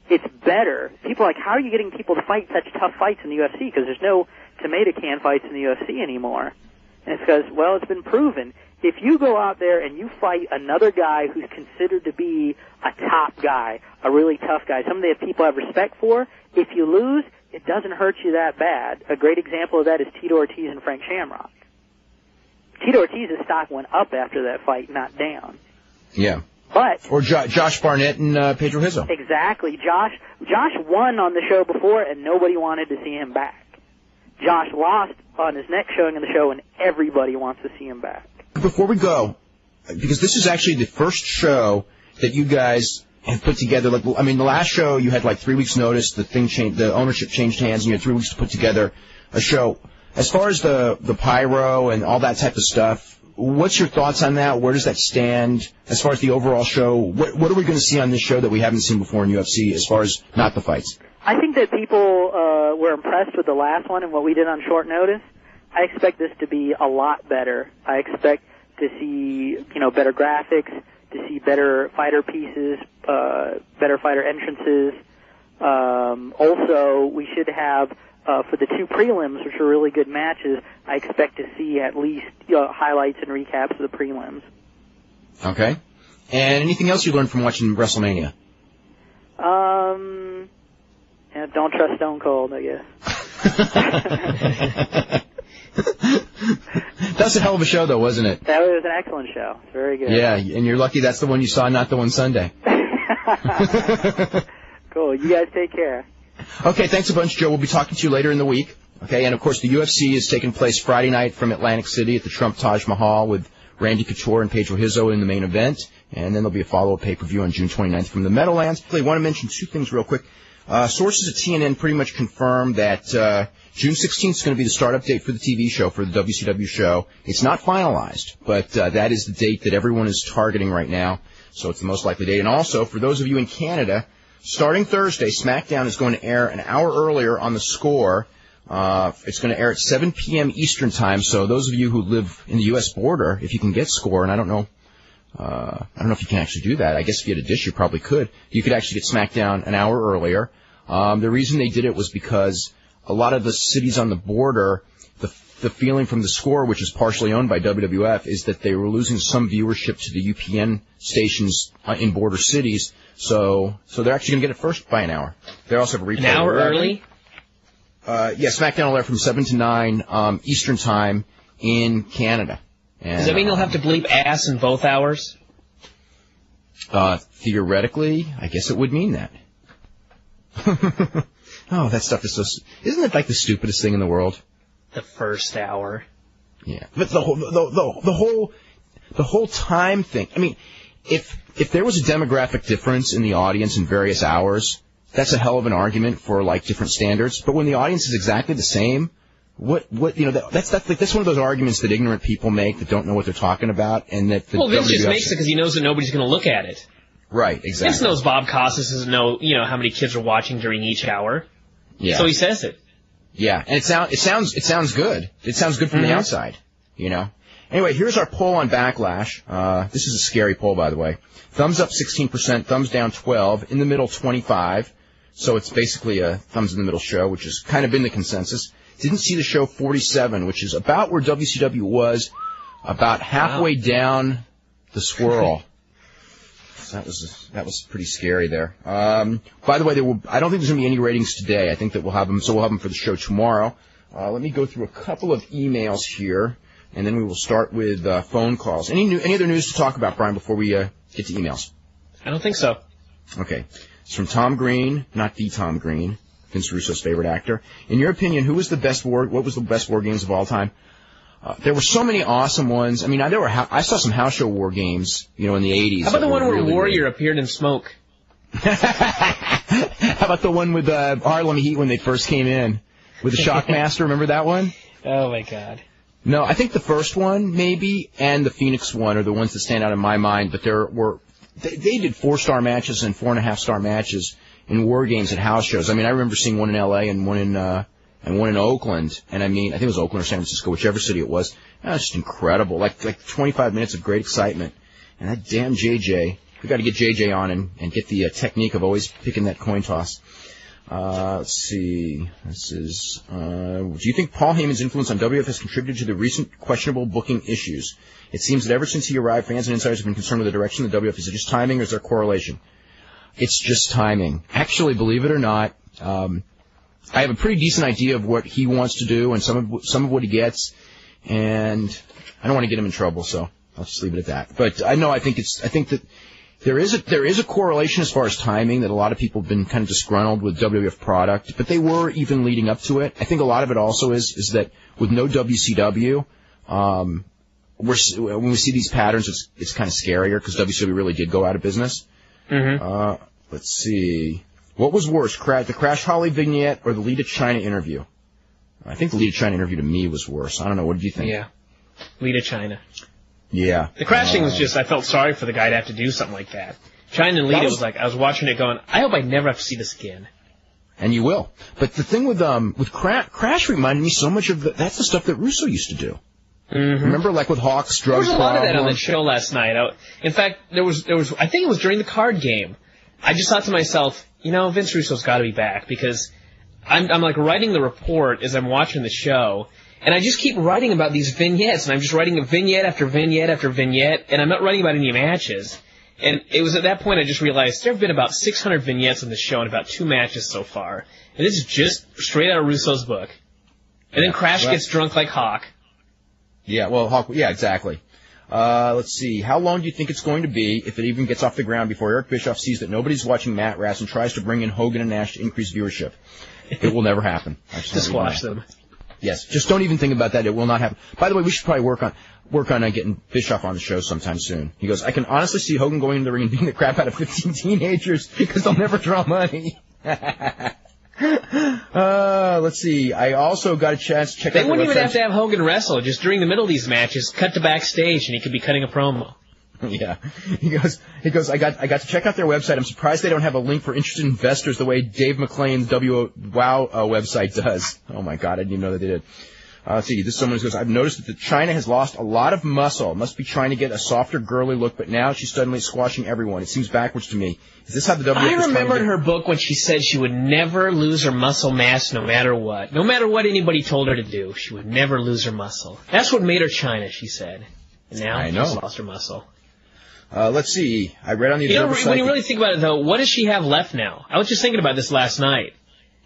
Speaker 3: It's better. People are like, how are you getting people to fight such tough fights in the UFC? Because there's no tomato can fights in the UFC anymore. And it's because, well, it's been proven. If you go out there and you fight another guy who's considered to be a top guy, a really tough guy, somebody that people have respect for, if you lose, it doesn't hurt you that bad. A great example of that is Tito Ortiz and Frank Shamrock. Tito Ortiz's stock went up after that fight, not down.
Speaker 1: Yeah. Or Josh Barnett and Pedro Hizzo.
Speaker 3: Exactly. Josh won on the show before, and nobody wanted to see him back. Josh lost on his next showing of the show, and everybody wants to see him back.
Speaker 1: Before we go, because this is actually the first show that you guys have put together. Like, I mean, the last show you had like 3 weeks' notice. The thing changed. The ownership changed hands, and you had 3 weeks to put together a show. As far as the pyro and all that type of stuff, what's your thoughts on that? Where does that stand as far as the overall show? What are we going to see on this show that we haven't seen before in UFC as far as not the fights?
Speaker 3: I think that people were impressed with the last one and what we did on short notice. I expect this to be a lot better. I expect to see, better graphics, to see better fighter pieces, better fighter entrances. Also, we should have, for the 2 prelims, which are really good matches, I expect to see at least highlights and recaps of the prelims. Okay.
Speaker 1: And anything else you learned from watching WrestleMania?
Speaker 3: Don't trust Stone Cold, I guess.
Speaker 1: That's a hell of a show, though, wasn't it?
Speaker 3: That was an excellent show. Very good.
Speaker 1: Yeah, and you're lucky that's the one you saw, not the one Sunday.
Speaker 3: Cool. You guys take care.
Speaker 1: Okay, thanks a bunch, Joe. We'll be talking to you later in the week. Okay, and of course the UFC is taking place Friday night from Atlantic City at the Trump Taj Mahal with Randy Couture and Pedro Hizzo in the main event. And then there'll be a follow-up pay-per-view on June 29th from the Meadowlands. I want to mention 2 things real quick. Sources at TNN pretty much confirmed that June 16th is going to be the start-up date for the TV show, for the WCW show. It's not finalized, but that is the date that everyone is targeting right now, so it's the most likely date. And also, for those of you in Canada, starting Thursday, SmackDown is going to air an hour earlier on the Score. It's going to air at 7 p.m. Eastern Time, so those of you who live in the U.S. border, if you can get Score, and I don't know if you can actually do that. I guess if you had a dish, you probably could. You could actually get SmackDown an hour earlier. The reason they did it was because a lot of the cities on the border, the feeling from the Score, which is partially owned by WWF, is that they were losing some viewership to the UPN stations in border cities. So they're actually going to get it first by an hour. They also have a replay.
Speaker 2: An hour early?
Speaker 1: Yeah, SmackDown will air from 7 to 9 Eastern Time in Canada. And,
Speaker 2: does that mean they'll have to bleep ass in both hours?
Speaker 1: Theoretically, I guess it would mean that. Oh, that stuff is so... Isn't it like the stupidest thing in the world?
Speaker 2: The first hour.
Speaker 1: Yeah. But the whole time thing. I mean, if there was a demographic difference in the audience in various hours, that's a hell of an argument for, like, different standards. But when the audience is exactly the same... that's one of those arguments that ignorant people make that don't know what they're talking about, and that the
Speaker 2: Vince just makes it because he knows that nobody's going to look at it.
Speaker 1: Right, exactly.
Speaker 2: Vince knows Bob Costas doesn't know, how many kids are watching during each hour.
Speaker 1: Yeah.
Speaker 2: So he says it.
Speaker 1: Yeah, and it sounds good. It sounds good from the outside, Anyway, here's our poll on Backlash. This is a scary poll, by the way. Thumbs up 16%, thumbs down 12, in the middle 25. So it's basically a thumbs in the middle show, which has kind of been the consensus. Didn't see the show 47, which is about where WCW was, about halfway down the swirl. So that was pretty scary there. By the way, I don't think there's going to be any ratings today. I think that we'll have them for the show tomorrow. Let me go through a couple of emails here, and then we will start with phone calls. Any other news to talk about, Brian, before we get to emails?
Speaker 2: I don't think so.
Speaker 1: Okay. It's from Tom Green, not the Tom Green, Vince Russo's favorite actor. In your opinion, what was the best war games of all time? There were so many awesome ones. I mean, I saw some house show war games, in the 80s.
Speaker 2: How about the one where Warrior appeared in smoke?
Speaker 1: How about the one with Harlem Heat when they first came in? With the Shockmaster, remember that one?
Speaker 2: Oh, my God.
Speaker 1: No, I think the first one, maybe, and the Phoenix one are the ones that stand out in my mind, but they did 4-star matches and 4.5-star matches in war games at house shows. I mean, I remember seeing one in L.A. and one in Oakland, and I think it was Oakland or San Francisco, whichever city it was. That was just incredible, like 25 minutes of great excitement. And that damn JJ, we got to get JJ on and get the technique of always picking that coin toss. Let's see. This is, do you think Paul Heyman's influence on WWF has contributed to the recent questionable booking issues? It seems that ever since he arrived, fans and insiders have been concerned with the direction of the WWF. Is it just timing or is there correlation? It's just timing. Actually, believe it or not, I have a pretty decent idea of what he wants to do and some of what he gets, and I don't want to get him in trouble, so I'll just leave it at that. But I think that There is a correlation as far as timing that a lot of people have been kind of disgruntled with WWF product, but they were even leading up to it. I think a lot of it also is that with no WCW, when we see these patterns, it's kind of scarier because WCW really did go out of business.
Speaker 2: Mm-hmm.
Speaker 1: Let's see. What was worse, the Crash Holly vignette or the Lita China interview? I think the Lita China interview to me was worse. I don't know. What did you think?
Speaker 2: Yeah. Lita China.
Speaker 1: Yeah.
Speaker 2: The crashing was just, I felt sorry for the guy to have to do something like that. China and Lita was like, I was watching it going, I hope I never have to see this again.
Speaker 1: And you will. But the thing with Crash reminded me so much of that's the stuff that Russo used to do.
Speaker 2: Mm-hmm.
Speaker 1: Remember, like with Hawk's drug
Speaker 2: There was a lot of that on the show last night. In fact, there was. I think it was during the card game. I just thought to myself, Vince Russo's got to be back because I'm like writing the report as I'm watching the show, and I just keep writing about these vignettes, and I'm just writing a vignette after vignette after vignette, and I'm not writing about any matches. And it was at that point I just realized there have been about 600 vignettes on the show and about 2 matches so far, and this is just straight out of Russo's book. And then Crash gets drunk like Hawk.
Speaker 1: Yeah, well, Hawk. Yeah, exactly. Let's see. How long do you think it's going to be, if it even gets off the ground, before Eric Bischoff sees that nobody's watching Matt Rass and tries to bring in Hogan and Nash to increase viewership? It will never happen.
Speaker 2: To squash them.
Speaker 1: Yes, just don't even think about that. It will not happen. By the way, we should probably work on getting Bischoff on the show sometime soon. He goes, I can honestly see Hogan going into the ring and beating the crap out of 15 teenagers because they'll never draw money. Let's see. I also got a chance to check out the website.
Speaker 2: They wouldn't even have to have Hogan wrestle. Just during the middle of these matches, cut to backstage, and he could be cutting a promo.
Speaker 1: Yeah. He goes, I got to check out their website. I'm surprised they don't have a link for interested investors the way Dave McClain's WOW website does. Oh my God, I didn't even know that they did. Let's see, this someone who goes, I've noticed that China has lost a lot of muscle. Must be trying to get a softer, girly look, but now she's suddenly squashing everyone. It seems backwards to me. Is this how the WWF
Speaker 2: I remembered her book when she said she would never lose her muscle mass no matter what. No matter what anybody told her to do, she would never lose her muscle. That's what made her China, she said. And now she's lost her muscle.
Speaker 1: Let's see. I read on the Observer site.
Speaker 2: When you really think about it, though, what does she have left now? I was just thinking about this last night.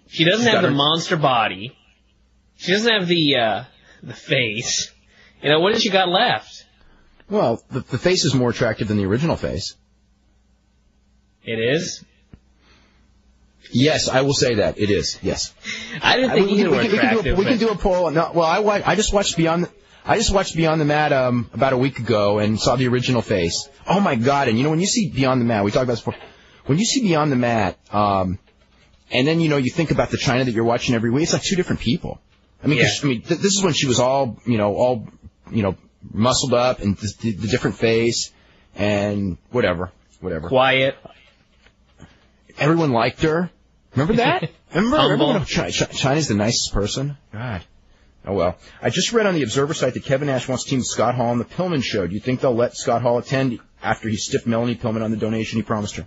Speaker 2: She doesn't have the monster body. She doesn't have the face. What has she got left?
Speaker 1: Well, the face is more attractive than the original face.
Speaker 2: It is?
Speaker 1: Yes, I will say that. It is, yes.
Speaker 2: I didn't think either were attractive.
Speaker 1: We can do a poll. No, well, I just watched Beyond the Mat about a week ago and saw the original face. Oh, my God. And, when you see Beyond the Mat, we talked about this before. When you see Beyond the Mat, and then, you think about the China that you're watching every week, it's like 2 different people. I mean, this is when she was all muscled up and the different face and whatever.
Speaker 2: Quiet.
Speaker 1: Everyone liked her. Remember that? Remember China's the nicest person? God. Oh, well. I just read on the Observer site that Kevin Nash wants to team with Scott Hall on the Pillman show. Do you think they'll let Scott Hall attend after he stiffed Melanie Pillman on the donation he promised her?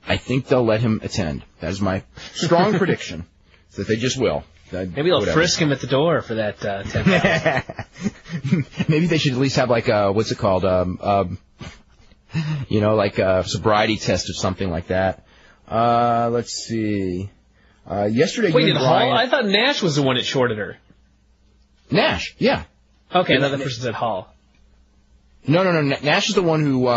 Speaker 1: I think they'll let him attend. That is my strong prediction. That they just will.
Speaker 2: Maybe they'll frisk him at the door for that $10,000.
Speaker 1: Maybe they should at least have like a, what's it called? Like a sobriety test or something like that. Let's see. Yesterday,
Speaker 2: wait, did Hall? I thought Nash was the one that shorted her.
Speaker 1: Nash, yeah.
Speaker 2: Okay, another person said Hall.
Speaker 1: No. Nash is the one who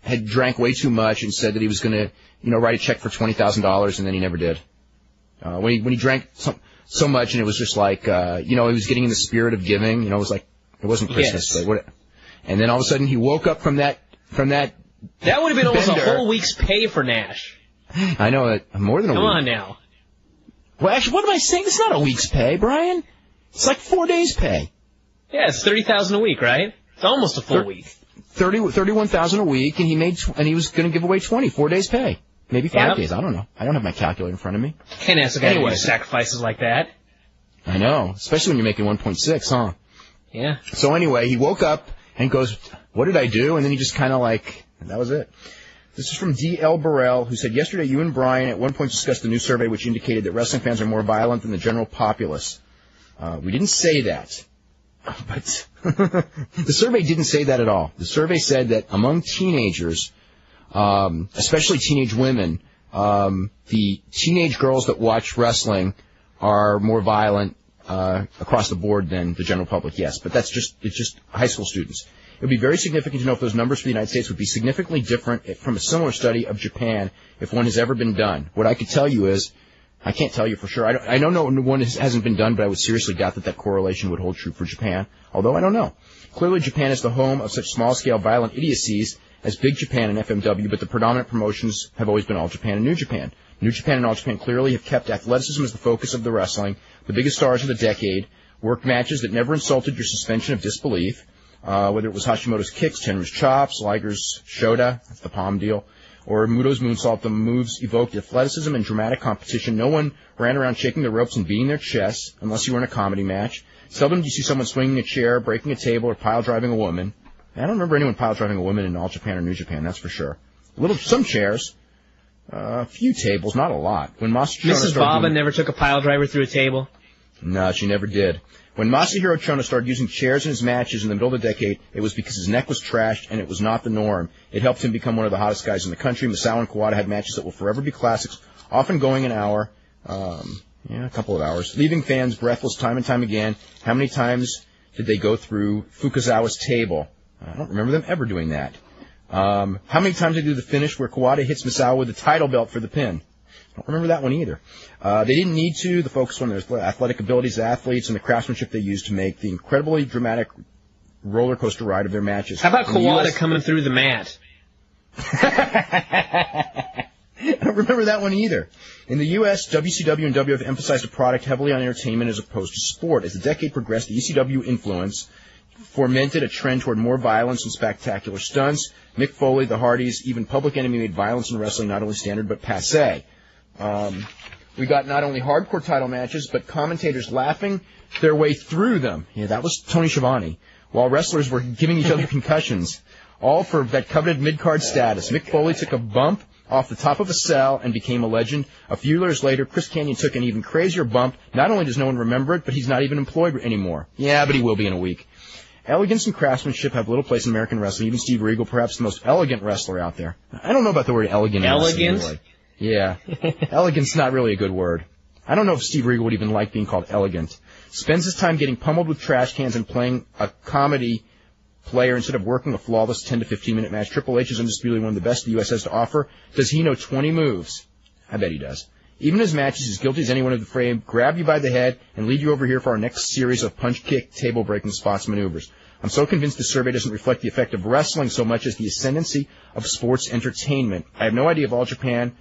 Speaker 1: had drank way too much and said that he was going to, write a check for $20,000, and then he never did. When he drank so much, and it was just like, he was getting in the spirit of giving. It was like it wasn't Christmas, but and then all of a sudden he woke up from that. That
Speaker 2: would have been almost a whole week's pay for Nash.
Speaker 1: I know it more than a week.
Speaker 2: Come on now.
Speaker 1: Well, actually, what am I saying? It's not a week's pay, Brian. It's like 4 days' pay.
Speaker 2: Yeah, it's $30,000 a week, right? It's almost a full week.
Speaker 1: $31,000 a week, and he was going to give away 4 days' pay. Maybe 5 days. I don't know. I don't have my calculator in front of me.
Speaker 2: Can't ask a guy to do sacrifices like that.
Speaker 1: I know, especially when you're making 1.6, huh?
Speaker 2: Yeah.
Speaker 1: So anyway, he woke up and goes, "What did I do?" And then he just kind of that was it. This is from D.L. Burrell, who said, yesterday you and Brian at one point discussed the new survey which indicated that wrestling fans are more violent than the general populace. We didn't say that. But the survey didn't say that at all. The survey said that among teenagers, especially teenage women, the teenage girls that watch wrestling are more violent across the board than the general public, yes. But it's just high school students. It would be very significant to know if those numbers for the United States would be significantly different from a similar study of Japan if one has ever been done. What I could tell you is, I can't tell you for sure. I don't know one hasn't been done, but I would seriously doubt that correlation would hold true for Japan, although I don't know. Clearly, Japan is the home of such small-scale violent idiocies as Big Japan and FMW, but the predominant promotions have always been All Japan and New Japan. New Japan and All Japan clearly have kept athleticism as the focus of the wrestling. The biggest stars of the decade worked matches that never insulted your suspension of disbelief, whether it was Hashimoto's kicks, Tenryu's chops, Liger's Shota, that's the palm deal, or Muto's moonsault. The moves evoked athleticism and dramatic competition. No one ran around shaking the ropes and beating their chests unless you were in a comedy match. Seldom do you see someone swinging a chair, breaking a table, or pile-driving a woman. I don't remember anyone pile-driving a woman in All Japan or New Japan, that's for sure. Some chairs, a few tables, not a lot. When
Speaker 2: Mrs. Baba never took a pile-driver through a table?
Speaker 1: No, she never did. When Masahiro Chono started using chairs in his matches in the middle of the decade, it was because his neck was trashed and it was not the norm. It helped him become one of the hottest guys in the country. Misawa and Kawada had matches that will forever be classics, often going an hour, a couple of hours, leaving fans breathless time and time again. How many times did they go through Fukazawa's table? I don't remember them ever doing that. How many times did they do the finish where Kawada hits Misawa with the title belt for the pin? I don't remember that one either. They didn't need to. The focus on their athletic abilities as athletes and the craftsmanship they used to make the incredibly dramatic roller coaster ride of their matches.
Speaker 2: How about Kawada coming through the mat?
Speaker 1: I don't remember that one either. In the U.S., WCW and WF emphasized a product heavily on entertainment as opposed to sport. As the decade progressed, the ECW influence fomented a trend toward more violence and spectacular stunts. Mick Foley, the Hardys, even Public Enemy made violence in wrestling not only standard but passé. We got not only hardcore title matches, but commentators laughing their way through them. Yeah, that was Tony Schiavone. While wrestlers were giving each other concussions, all for that coveted mid-card status. Mick Foley took a bump off the top of a cell and became a legend. A few years later, Chris Kanyon took an even crazier bump. Not only does no one remember it, but he's not even employed anymore. Yeah, but he will be in a week. Elegance and craftsmanship have little place in American wrestling. Even Steve Regal, perhaps the most elegant wrestler out there. I don't know about the word elegant.
Speaker 2: Elegant?
Speaker 1: Anyway. Yeah. Elegant's not really a good word. I don't know if Steve Regal would even like being called elegant. Spends his time getting pummeled with trash cans and playing a comedy player instead of working a flawless 10 to 15-minute match. Triple H is undisputedly one of the best the U.S. has to offer. Does he know 20 moves? I bet he does. Even in his matches, he's guilty as anyone of the frame, grab you by the head, and lead you over here for our next series of punch-kick, table-breaking spots maneuvers. I'm so convinced this survey doesn't reflect the effect of wrestling so much as the ascendancy of sports entertainment. I have no idea if All Japan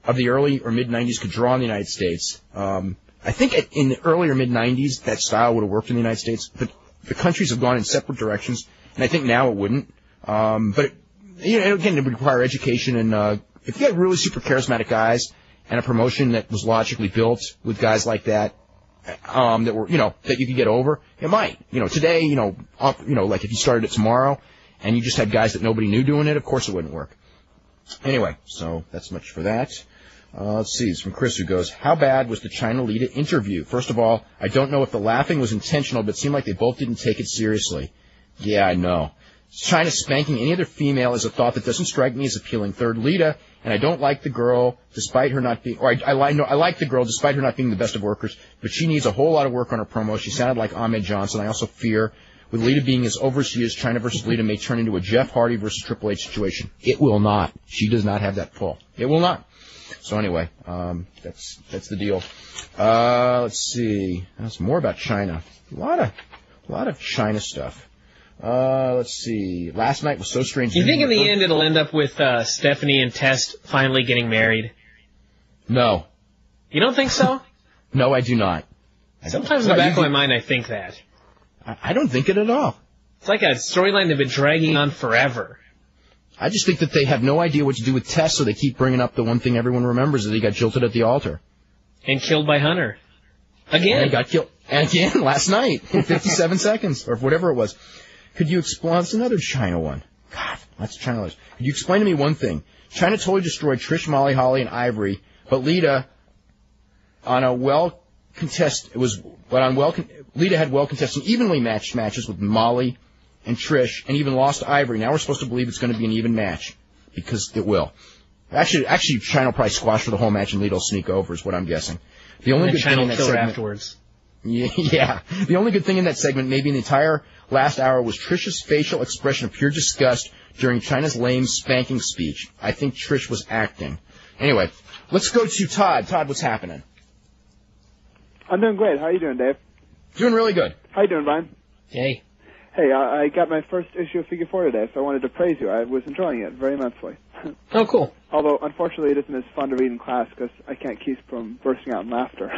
Speaker 1: of the early or mid-'90s could draw in the United States. I think in the early or mid-'90s, that style would have worked in the United States, but the countries have gone in separate directions, and I think now it wouldn't. But again, it would require education, and if you had really super charismatic guys and a promotion that was logically built with guys like that, that were, that you could get over, it might. Today, like if you started it tomorrow and you just had guys that nobody knew doing it, of course it wouldn't work. Anyway, so that's much for that. Let's see. It's from Chris, who goes, how bad was the China Lita interview? First of all, I don't know if the laughing was intentional, but it seemed like they both didn't take it seriously. Yeah, I know. China spanking any other female is a thought that doesn't strike me as appealing. Third, Lita, and I don't like the girl despite her not being, I like the girl despite her not being the best of workers, but she needs a whole lot of work on her promo. She sounded like Ahmed Johnson. I also fear with Lita being as over as she is, China versus Lita may turn into a Jeff Hardy versus Triple H situation. It will not. She does not have that pull. It will not. So anyway, that's the deal. Let's see. That's more about China. A lot of China stuff. Let's see. Last night was so strange.
Speaker 2: You think in the end it'll end up with Stephanie and Test finally getting married?
Speaker 1: No.
Speaker 2: You don't think so?
Speaker 1: No, I do not.
Speaker 2: Sometimes in the back of my mind I think that.
Speaker 1: I don't think it at all.
Speaker 2: It's like a storyline they've been dragging on forever.
Speaker 1: I just think that they have no idea what to do with Test, so they keep bringing up the one thing everyone remembers, is he got jilted at the altar. And
Speaker 2: killed by Hunter. Again.
Speaker 1: And he got killed again last night in 57 seconds, or whatever it was. Could you explain? It's another China one. God, lots of China ones. Could you explain to me one thing? China totally destroyed Trish, Molly, Holly, and Ivory, but Lita, on a Lita had well-contested, evenly matched matches with Molly and Trish, and even lost to Ivory. Now we're supposed to believe it's going to be an even match, because it will. Actually, China will probably squash for the whole match, and Lita will sneak over, is what I'm guessing. The only good
Speaker 2: China
Speaker 1: thing in
Speaker 2: will
Speaker 1: that
Speaker 2: kill her
Speaker 1: segment,
Speaker 2: afterwards.
Speaker 1: Yeah. The only good thing in that segment, maybe in the entire last hour, was Trish's facial expression of pure disgust during China's lame spanking speech. I think Trish was acting. Anyway, let's go to Todd. Todd, what's happening?
Speaker 4: I'm doing great. How are you doing, Dave?
Speaker 1: Doing really good.
Speaker 4: How you doing, Brian?
Speaker 2: Hey.
Speaker 4: Hey, I got my first issue of Figure 4 today, so I wanted to praise you. I was enjoying it very immensely.
Speaker 2: Oh, cool.
Speaker 4: Although, unfortunately, it isn't as fun to read in class because I can't keep from bursting out in laughter.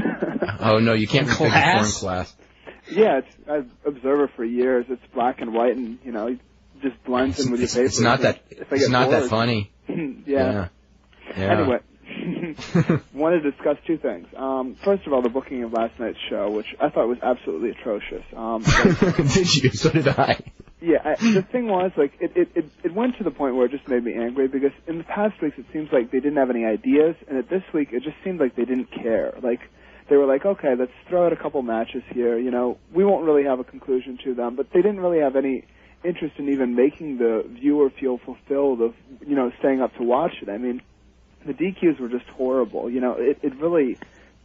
Speaker 1: Oh, no, you can't read Figure 4 in class.
Speaker 4: Yeah, I've observed it for years. It's black and white, and, it just blends in with your paper.
Speaker 1: It's not that funny.
Speaker 4: Yeah. Anyway, wanted to discuss two things. First of all, the booking of last night's show, which I thought was absolutely atrocious.
Speaker 1: Did you? So did I.
Speaker 4: Yeah, the thing was, it went to the point where it just made me angry, because in the past weeks it seems like they didn't have any ideas, and this week it just seemed like they didn't care. They were like, okay, let's throw out a couple matches here, we won't really have a conclusion to them, but they didn't really have any interest in even making the viewer feel fulfilled of, staying up to watch it. I mean, the DQs were just horrible. It really,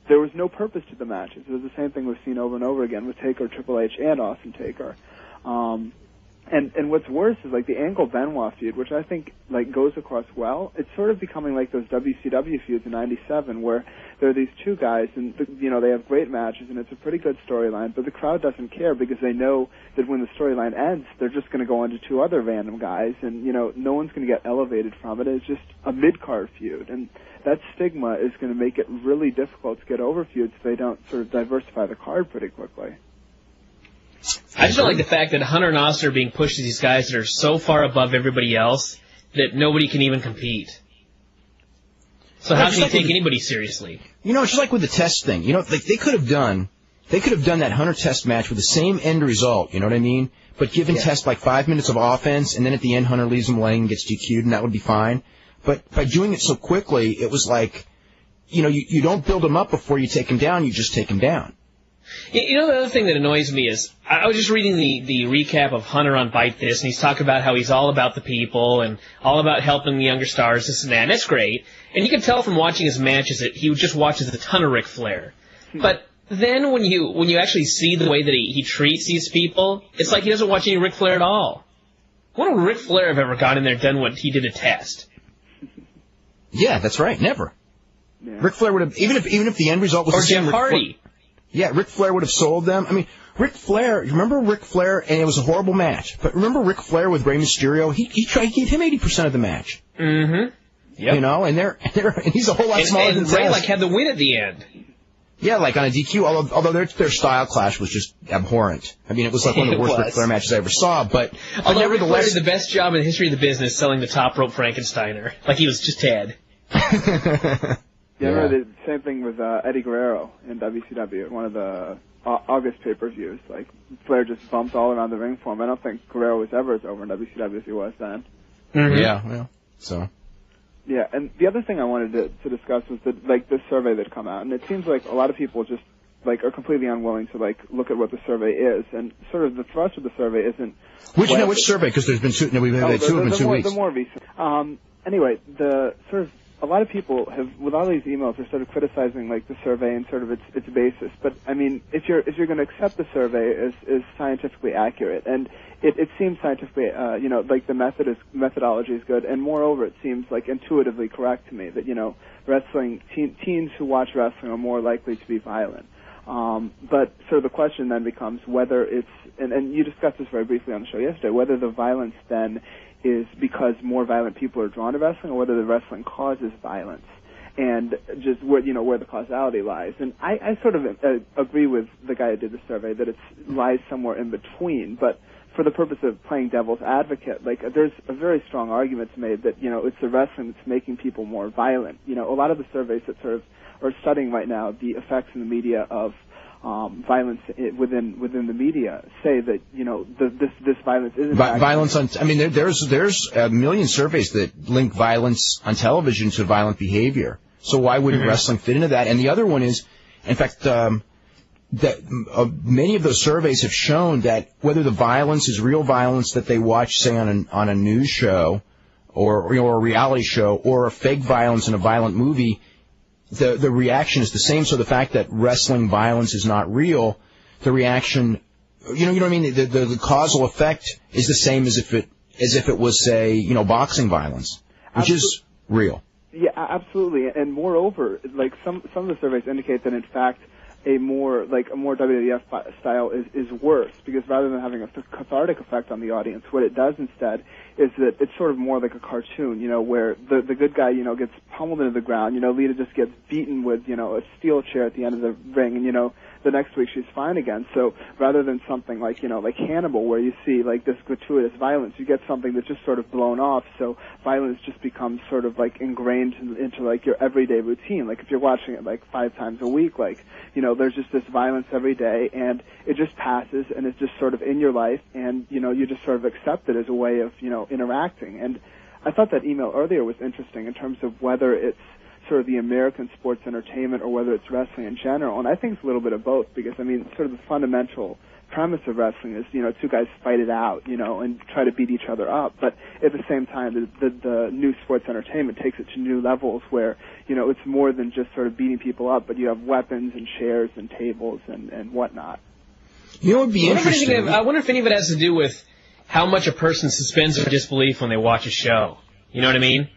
Speaker 4: there was no purpose to the matches. It was the same thing we've seen over and over again with Taker, Triple H, and Austin Taker. And what's worse is the Angle Benoit feud, which I think goes across well. It's sort of becoming like those WCW feuds in '97, where there are these two guys, and they have great matches, and it's a pretty good storyline. But the crowd doesn't care because they know that when the storyline ends, they're just going to go on to two other random guys, and no one's going to get elevated from it. It's just a mid-card feud, and that stigma is going to make it really difficult to get over feuds if they don't sort of diversify the card pretty quickly.
Speaker 2: I just don't like the fact that Hunter and Austin are being pushed as these guys that are so far above everybody else that nobody can even compete. So how can you take anybody seriously?
Speaker 1: It's just like with the Test thing. They could have done that Hunter Test match with the same end result, you know what I mean? But given Test 5 minutes of offense, and then at the end Hunter leaves him laying and gets DQ'd, and that would be fine. But by doing it so quickly, it was like, you don't build him up before you take him down, you just take him down.
Speaker 2: The other thing that annoys me is, I was just reading the recap of Hunter on Bite This, and he's talking about how he's all about the people and all about helping the younger stars, this and that, and that's great. And you can tell from watching his matches that he just watches a ton of Ric Flair. But then when you actually see the way that he treats these people, it's like he doesn't watch any Ric Flair at all. When would Ric Flair have ever gone in there and done what he did at Test?
Speaker 1: Yeah, that's right, never.
Speaker 4: Yeah.
Speaker 1: Ric Flair would have, even if the end result was
Speaker 2: or
Speaker 1: the same.
Speaker 2: Jeff Hardy.
Speaker 1: Yeah, Ric Flair would have sold them. I mean, Ric Flair, remember Ric Flair, and it was a horrible match, but remember Ric Flair with Rey Mysterio? He gave him 80% of the match.
Speaker 2: Mm-hmm. Yep.
Speaker 1: And he's a whole lot smaller than
Speaker 2: Ray
Speaker 1: Test.
Speaker 2: had the win at the end.
Speaker 1: Yeah, on a DQ, although their style clash was just abhorrent. I mean, it was one of the worst Ric Flair matches I ever saw, but
Speaker 2: although
Speaker 1: nevertheless...
Speaker 2: Ric Flair did the best job in the history of the business selling the top rope Frankensteiner. He was just Ted.
Speaker 4: Yeah, I remember the same thing with Eddie Guerrero in WCW at one of the August pay-per-views. Flair just bumped all around the ring for him. I don't think Guerrero was ever as over in WCW as he was then.
Speaker 2: Mm-hmm.
Speaker 1: Yeah, well, so...
Speaker 4: Yeah, and the other thing I wanted to discuss was this survey that come out, and it seems like a lot of people just are completely unwilling to look at what the survey is, and sort of the thrust of the survey isn't.
Speaker 1: Which survey? Because there's been two. No, we've had two of them in 2 weeks.
Speaker 4: The more recent. Anyway, the sort of a lot of people have, with all these emails, are sort of criticizing the survey and sort of its basis. But I mean, if you're going to accept the survey as scientifically accurate, and it seems scientifically, the methodology is good, and moreover, it seems intuitively correct to me that wrestling teens who watch wrestling are more likely to be violent. But sort of the question then becomes whether it's, and you discussed this very briefly on the show yesterday, whether the violence then is because more violent people are drawn to wrestling, or whether the wrestling causes violence, and just where the causality lies. And I sort of agree with the guy who did the survey that it lies somewhere in between. But for the purpose of playing devil's advocate, there's a very strong argument made that it's the wrestling that's making people more violent. A lot of the surveys that sort of are studying right now the effects in the media of violence within the media say that this violence isn't
Speaker 1: violence on. I mean, there's a million surveys that link violence on television to violent behavior. So why wouldn't wrestling fit into that? And the other one is, in fact, that many of those surveys have shown that whether the violence is real violence that they watch, say on a news show, or a reality show, or a fake violence in a violent movie, the reaction is the same. So the fact that wrestling violence is not real the reaction, you know what I mean? The causal effect is the same as if it was, say, boxing violence, which is real.
Speaker 4: Yeah, absolutely. And moreover, like some of the surveys indicate that in fact a more WWF style is worse, because rather than having a cathartic effect on the audience, what it does instead is that it's sort of more like a cartoon, where the good guy, gets pummeled into the ground, Lita just gets beaten with, a steel chair at the end of the ring, and, the next week she's fine again. So rather than something like, like Hannibal, where you see like this gratuitous violence, you get something that's just sort of blown off. So violence just becomes sort of like ingrained into like your everyday routine. Like if you're watching it like 5 times a week, like, there's just this violence every day, and it just passes, and it's just sort of in your life, and, you just sort of accept it as a way of, interacting. And I thought that email earlier was interesting in terms of whether it's sort of the American sports entertainment or whether it's wrestling in general. And I think it's a little bit of both, because, sort of the fundamental premise of wrestling is, two guys fight it out, and try to beat each other up. But at the same time, the new sports entertainment takes it to new levels where, it's more than just sort of beating people up, but you have weapons and chairs and tables and whatnot.
Speaker 1: It would be interesting.
Speaker 2: I wonder if any of it has to do with how much a person suspends their disbelief when they watch a show. You know what I mean?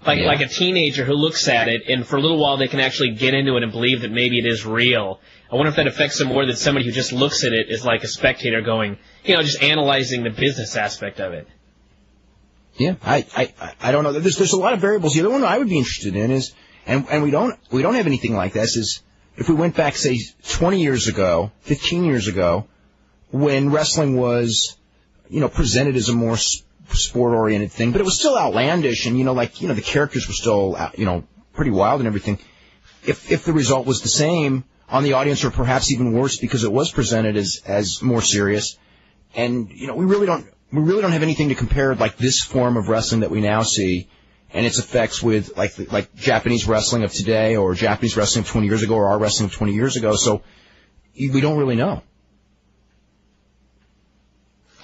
Speaker 2: Like a teenager who looks at it, and for a little while they can actually get into it and believe that maybe it is real. I wonder if that affects them more than somebody who just looks at it as like a spectator going, just analyzing the business aspect of it.
Speaker 1: Yeah, I don't know. There's a lot of variables. The other one I would be interested in is, and we don't have anything like this, is if we went back, say, 20 years ago, 15 years ago, when wrestling was, presented as a more sport-oriented thing, but it was still outlandish, and, the characters were still, pretty wild and everything. If the result was the same on the audience, or perhaps even worse because it was presented as more serious, and, we really don't have anything to compare like this form of wrestling that we now see and its effects with like Japanese wrestling of today, or Japanese wrestling of 20 years ago, or our wrestling of 20 years ago. So we don't really know.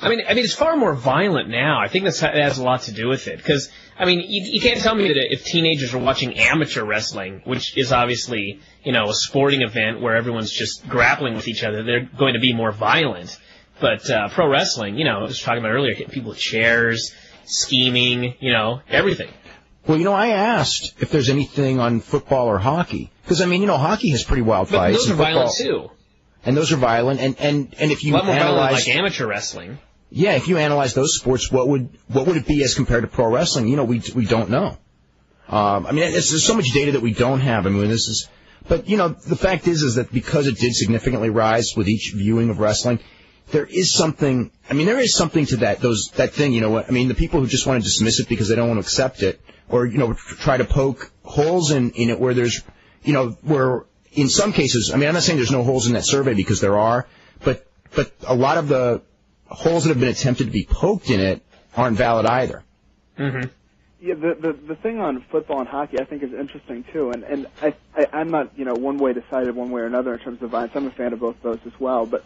Speaker 2: I mean, it's far more violent now. I think that has a lot to do with it. Because, you can't tell me that if teenagers are watching amateur wrestling, which is obviously, a sporting event where everyone's just grappling with each other, they're going to be more violent. But pro wrestling, I was talking about earlier, hitting people with chairs, scheming, everything.
Speaker 1: Well, I asked if there's anything on football or hockey. Because, hockey has pretty wild fights.
Speaker 2: But those are violent, too.
Speaker 1: And those are violent. And if you
Speaker 2: a lot more
Speaker 1: analyze...
Speaker 2: violent like amateur wrestling.
Speaker 1: Yeah, if you analyze those sports, what would it be as compared to pro wrestling? We don't know. There's so much data that we don't have. But the fact is that because it did significantly rise with each viewing of wrestling, there is something to that thing, the people who just want to dismiss it because they don't want to accept it, or, try to poke holes in it where there's, where in some cases, I'm not saying there's no holes in that survey, because there are, but a lot of the holes that have been attempted to be poked in it aren't valid either.
Speaker 2: Mm-hmm.
Speaker 4: Yeah, the thing on football and hockey I think is interesting too, and I'm not one way decided one way or another in terms of violence. I'm a fan of both those as well, but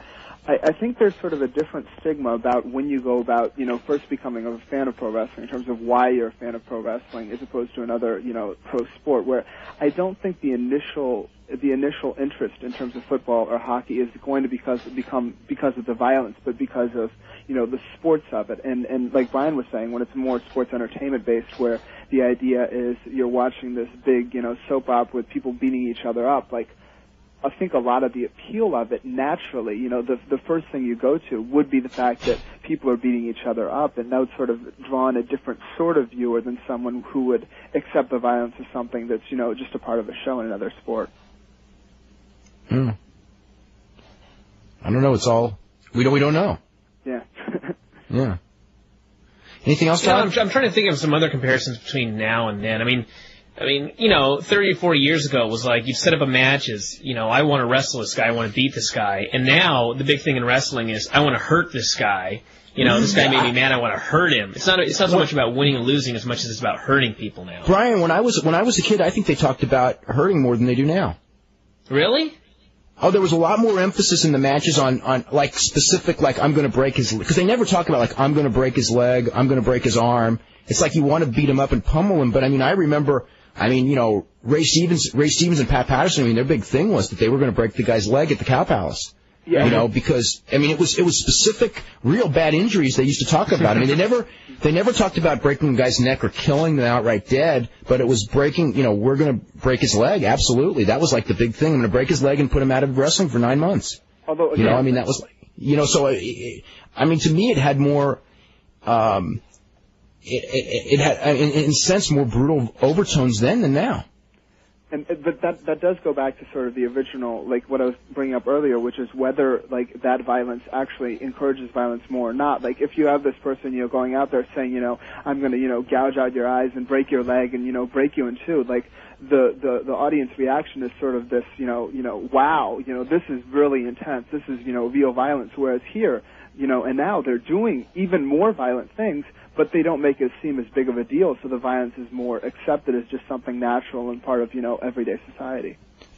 Speaker 4: I think there's sort of a different stigma about when you go about first becoming a fan of pro wrestling in terms of why you're a fan of pro wrestling as opposed to another pro sport, where I don't think the initial interest in terms of football or hockey is going to become because of the violence, but because of the sports of it. And like Brian was saying, when it's more sports entertainment based, where the idea is you're watching this big soap opera with people beating each other up, like I think a lot of the appeal of it naturally, the first thing you go to would be the fact that people are beating each other up, and that would sort of draw in a different sort of viewer than someone who would accept the violence as something that's just a part of a show in another sport.
Speaker 1: I don't know. It's all we don't know.
Speaker 4: Yeah.
Speaker 1: Yeah. Anything else, John?
Speaker 2: I'm trying to think of some other comparisons between now and then. 30 or 40 years ago it was like you'd set up a match as, I want to wrestle this guy, I want to beat this guy. And now the big thing in wrestling is I want to hurt this guy. This guy made me mad, I want to hurt him. It's not so much about winning and losing as much as it's about hurting people now.
Speaker 1: Brian, when I was a kid, I think they talked about hurting more than they do now.
Speaker 2: Really?
Speaker 1: Oh, there was a lot more emphasis in the matches on like specific, like I'm going to break his, because they never talk about like I'm going to break his leg, I'm going to break his arm. It's like you want to beat him up and pummel him. But I remember, Ray Stevens and Pat Patterson, their big thing was that they were going to break the guy's leg at the Cow Palace.
Speaker 4: Yeah.
Speaker 1: You know, because I mean, it was specific, real bad injuries they used to talk about. I mean, they never talked about breaking a guy's neck or killing them outright dead, but it was breaking. You know, we're going to break his leg. Absolutely, that was like the big thing. I'm going to break his leg and put him out of wrestling for 9 months.
Speaker 4: Although,
Speaker 1: you know, I mean, that was like, you know, so I mean, to me, it had more. It had, in a sense, more brutal overtones then than now.
Speaker 4: But that does go back to sort of the original, like what I was bringing up earlier, which is whether like that violence actually encourages violence more or not. Like if you have this person, you know, going out there saying, you know, I'm going to, you know, gouge out your eyes and break your leg and, you know, break you in two, like the audience reaction is sort of this, you know, wow, you know, this is really intense. This is, you know, real violence. Whereas here, you know, and now they're doing even more violent things, but they don't make it seem as big of a deal, so the violence is more accepted as just something natural and part of, you know, everyday society.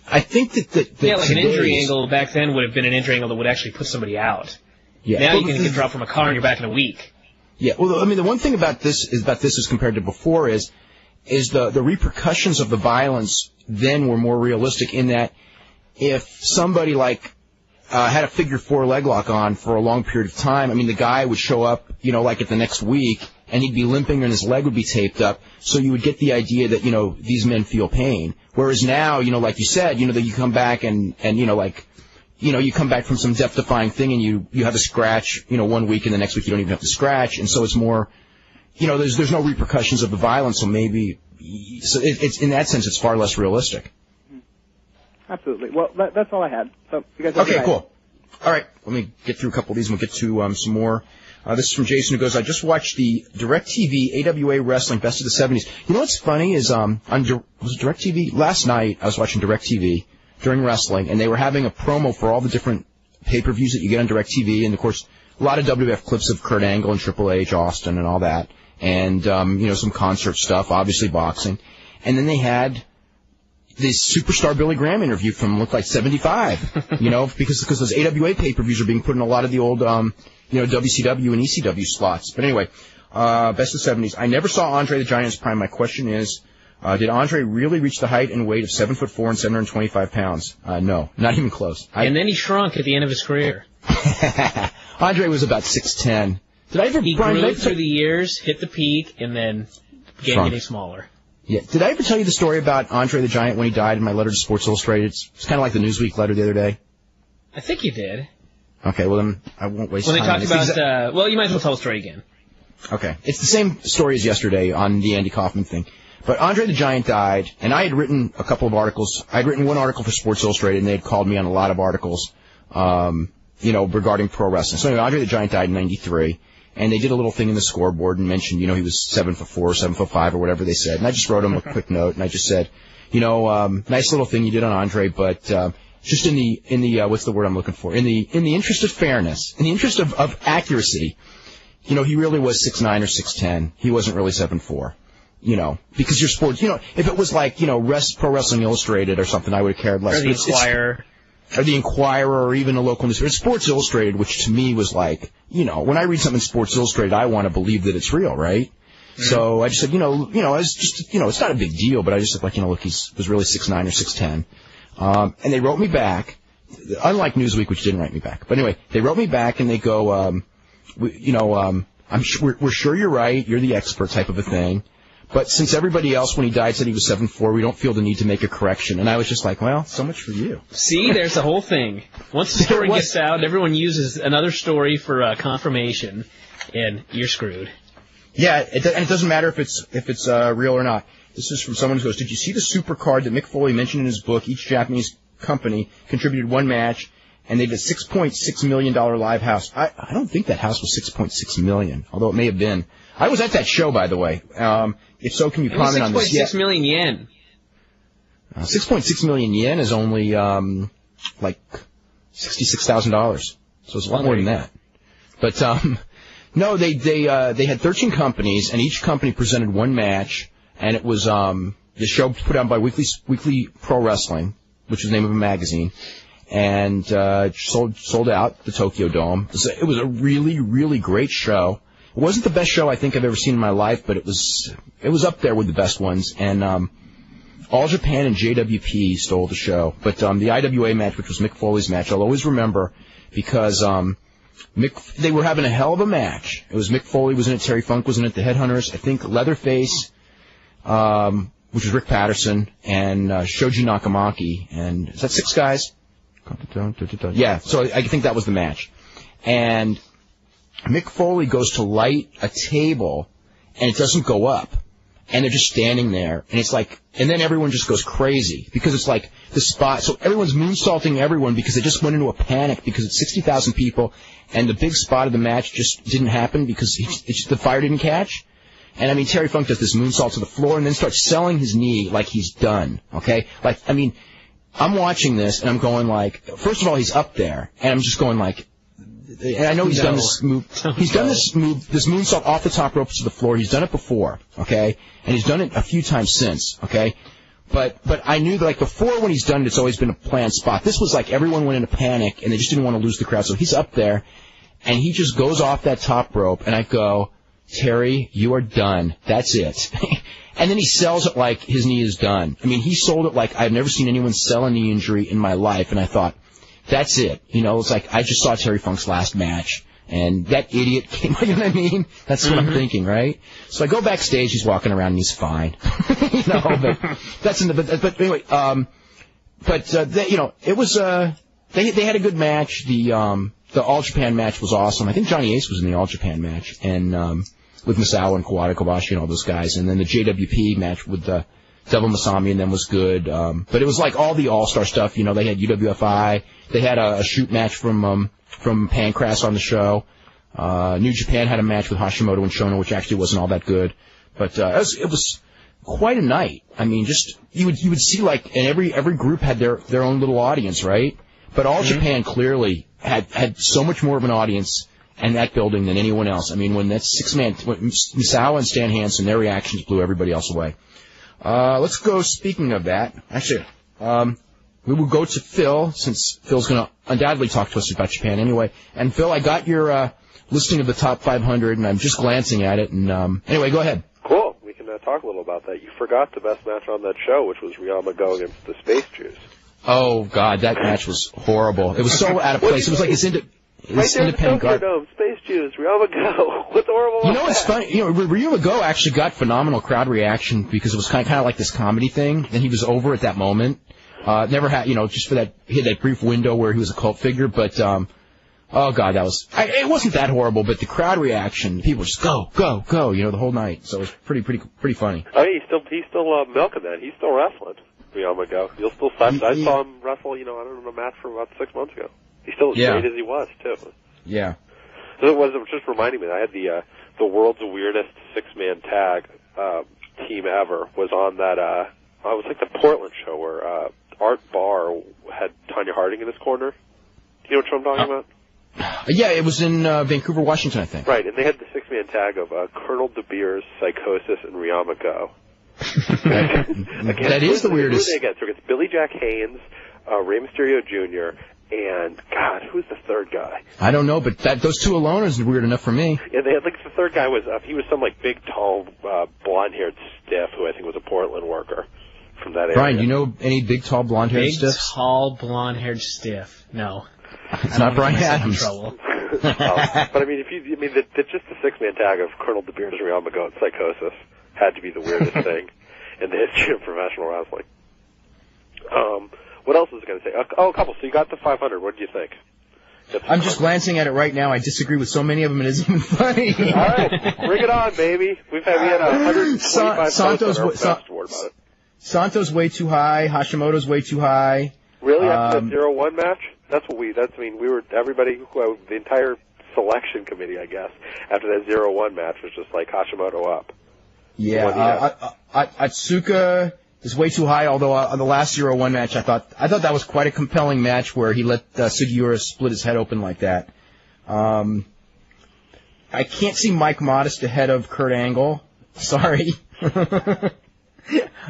Speaker 1: I think that
Speaker 2: yeah, like an injury angle back then would have been an injury angle that would actually put somebody out. Yeah. Now you can get dropped from a car and you're back in a week.
Speaker 1: Yeah, well, I mean, the one thing about this as compared to before is the repercussions of the violence then were more realistic in that if somebody like had a figure four leg lock on for a long period of time, I mean, the guy would show up, you know, like at the next week, and he'd be limping and his leg would be taped up, so you would get the idea that, you know, these men feel pain. Whereas now, you know, like you said, you know, that you come back and you know, like, you know, you come back from some death-defying thing and you have a scratch, you know, 1 week and the next week you don't even have to scratch, and so it's more, you know, there's no repercussions of the violence, so maybe, so it's in that sense, it's far less realistic.
Speaker 4: Absolutely. Well, that's all I had. So you guys have
Speaker 1: okay, cool. All right, let me get through a couple of these and we'll get to some more. This is from Jason who goes, I just watched the DirecTV AWA Wrestling Best of the 70s. You know what's funny is was it DirecTV? Last night I was watching DirecTV during wrestling, and they were having a promo for all the different pay-per-views that you get on DirecTV, and of course a lot of WWF clips of Kurt Angle and Triple H, Austin, and all that, and you know, some concert stuff, obviously boxing, and then they had this Superstar Billy Graham interview from looked like 75, you know, because those AWA pay-per-views are being put in a lot of the old, you know, WCW and ECW slots. But anyway, best of the 70s. I never saw Andre the Giant's prime. My question is, did Andre really reach the height and weight of 7'4" and 725 pounds? No, not even close.
Speaker 2: And then he shrunk at the end of his career.
Speaker 1: Andre was about 6'10". Did I ever?
Speaker 2: He grew through the years, hit the peak, and then began getting smaller.
Speaker 1: Yeah. Did I ever tell you the story about Andre the Giant when he died in my letter to Sports Illustrated? It's kind of like the Newsweek letter the other day.
Speaker 2: I think you did.
Speaker 1: Okay, well then I won't waste
Speaker 2: time.
Speaker 1: When
Speaker 2: they talked about, well, you might as well tell the story again.
Speaker 1: Okay. It's the same story as yesterday on the Andy Kaufman thing. But Andre the Giant died, and I had written a couple of articles. I had written one article for Sports Illustrated, and they had called me on a lot of articles, you know, regarding pro wrestling. So anyway, Andre the Giant died in '93. And they did a little thing in the scoreboard and mentioned, you know, he was 7'4", 7'5", or whatever they said. And I just wrote him a quick note, and I just said, you know, nice little thing you did on Andre, but just in the what's the word I'm looking for? In the interest of fairness, in the interest of accuracy, you know, he really was 6'9" or 6'10". He wasn't really 7'4". You know, because your sports, you know, if it was like, you know, Pro Wrestling Illustrated or something, I would have cared less.
Speaker 2: Or the Inquirer.
Speaker 1: Or the Inquirer, or even a local newspaper. Sports Illustrated, which to me was like, you know, when I read something in Sports Illustrated, I want to believe that it's real, right? Mm-hmm. So I just said, you know, it's just, you know, it's not a big deal, but I just said, like, you know, look, he was really 6'9" or 6'10". And they wrote me back, unlike Newsweek, which didn't write me back. But anyway, they wrote me back and they go, we're sure you're right, you're the expert type of a thing. But since everybody else, when he died, said he was 7'4", we don't feel the need to make a correction. And I was just like, well, so much for you.
Speaker 2: See, there's the whole thing. Once the story gets out, everyone uses another story for confirmation, and you're screwed.
Speaker 1: Yeah, and it doesn't matter if it's real or not. This is from someone who goes, did you see the super card that Mick Foley mentioned in his book? Each Japanese company contributed one match, and they did a $6.6 million live house. I don't think that house was $6.6 million, although it may have been. I was at that show, by the way. If so, can you comment on this?
Speaker 2: 6.6 million yen.
Speaker 1: 6.6 million yen is only like $66,000. So it's a lot more than that. But no, they had 13 companies, and each company presented one match, and it was the show put out by Weekly Pro Wrestling, which was the name of a magazine, and sold out the Tokyo Dome. It was a really, really great show. It wasn't the best show I think I've ever seen in my life, but it was up there with the best ones. And All Japan and JWP stole the show. But the IWA match, which was Mick Foley's match, I'll always remember because they were having a hell of a match. It was Mick Foley was in it, Terry Funk was in it, the Headhunters, I think Leatherface, which was Rick Patterson, and Shoji Nakamaki, and is that 6 guys? Yeah, so I think that was the match. And Mick Foley goes to light a table, and it doesn't go up. And they're just standing there, and it's like, and then everyone just goes crazy, because it's like the spot, so everyone's moonsaulting everyone because they just went into a panic because it's 60,000 people, and the big spot of the match just didn't happen because the fire didn't catch. And I mean, Terry Funk does this moonsault to the floor and then starts selling his knee like he's done, okay? Like, I mean, I'm watching this, and I'm going like, first of all, he's up there, and I'm just going like, and I know he's done this move. He's done this moonsault off the top rope to the floor. He's done it before, okay? And he's done it a few times since, okay? But I knew that, like, before when he's done it, it's always been a planned spot. This was like everyone went into panic, and they just didn't want to lose the crowd. So he's up there, and he just goes off that top rope, and I go, Terry, you are done. That's it. And then he sells it like his knee is done. I mean, he sold it like I've never seen anyone sell a knee injury in my life, and I thought, that's it. You know, it's like I just saw Terry Funk's last match, and that idiot came, you know what I mean? That's what I'm thinking, right? So I go backstage, he's walking around, and he's fine. You know, but that's in the, but anyway, they, you know, it was, they had a good match. The All Japan match was awesome. I think Johnny Ace was in the All Japan match, and, with Misawa and Kawada Kobashi and all those guys, and then the JWP match with the Devil Masami and them was good, but it was like all the all-star stuff, you know, they had UWFI, they had a shoot match from Pancras on the show, New Japan had a match with Hashimoto and Shono, which actually wasn't all that good, but, it was quite a night. I mean, just, you would see like, and every group had their own little audience, right? But All Japan clearly had so much more of an audience in that building than anyone else. I mean, when that Misawa and Stan Hansen, their reactions blew everybody else away. Let's go, speaking of that, actually, we will go to Phil, since Phil's going to undoubtedly talk to us about Japan anyway. And Phil, I got your listing of the top 500, and I'm just glancing at it, and anyway, go ahead.
Speaker 5: Cool. We can talk a little about that. You forgot the best match on that show, which was Ryama Go against the Space Jews.
Speaker 1: Oh, God, that match was horrible. It was so out of place. It was like this independent guard.
Speaker 5: Space Jews, Ryama Go. What's horrible?
Speaker 1: You know what's funny? You know, Ryama Go actually got phenomenal crowd reaction because it was kind of like this comedy thing, and he was over at that moment. Never had, you know, just for that, he had that brief window where he was a cult figure, but, oh God, it wasn't that horrible, but the crowd reaction, people were just go, you know, the whole night. So it was pretty funny.
Speaker 5: I mean, he's still milking that. He's still wrestling, Ryama Go. You'll still I saw him wrestle, you know, I don't know, a match from about 6 months ago. He's still as great as he was, too.
Speaker 1: Yeah.
Speaker 5: So it was just reminding me, I had the world's weirdest 6-man tag, team ever was on that, it was like the Portland show where, Art Barr had Tanya Harding in his corner. Do you know what I'm talking about?
Speaker 1: Yeah, it was in Vancouver, Washington, I think.
Speaker 5: Right, and they had the 6-man tag of Colonel De Beers, Psychosis, and Ryama Go.
Speaker 1: That is the weirdest.
Speaker 5: Who they against? So it's Billy Jack Haynes, Rey Mysterio Jr., and, God, who's the third guy?
Speaker 1: I don't know, but those two alone is weird enough for me.
Speaker 5: Yeah, they had, like, the third guy was, he was some, like, big, tall, blonde-haired stiff who I think was a Portland worker from that area.
Speaker 1: Brian, do you know any big, tall, blonde-haired stiffs?
Speaker 2: Big, tall, blonde-haired stiff. No.
Speaker 1: It's not Brian Adams.
Speaker 2: Trouble.
Speaker 5: But I mean, just the 6-man tag of Colonel De Beers, Ryama Go, and Psychosis had to be the weirdest thing in the history of professional wrestling. What else was I going to say? A couple. So you got the 500. What did you think?
Speaker 1: I'm just glancing at it right now. I disagree with so many of them, it isn't even funny.
Speaker 5: All right, bring it on, baby. We had 125
Speaker 1: Santos
Speaker 5: posts on our board about it.
Speaker 1: Santos way too high. Hashimoto's way too high.
Speaker 5: Really? After that 0-1 match? The entire selection committee, I guess, after that 0-1 match was just like Hashimoto up.
Speaker 1: Yeah, Atsuka is way too high, although on the last 0-1 match, I thought that was quite a compelling match where he let Sugiura split his head open like that. I can't see Mike Modest ahead of Kurt Angle. Sorry.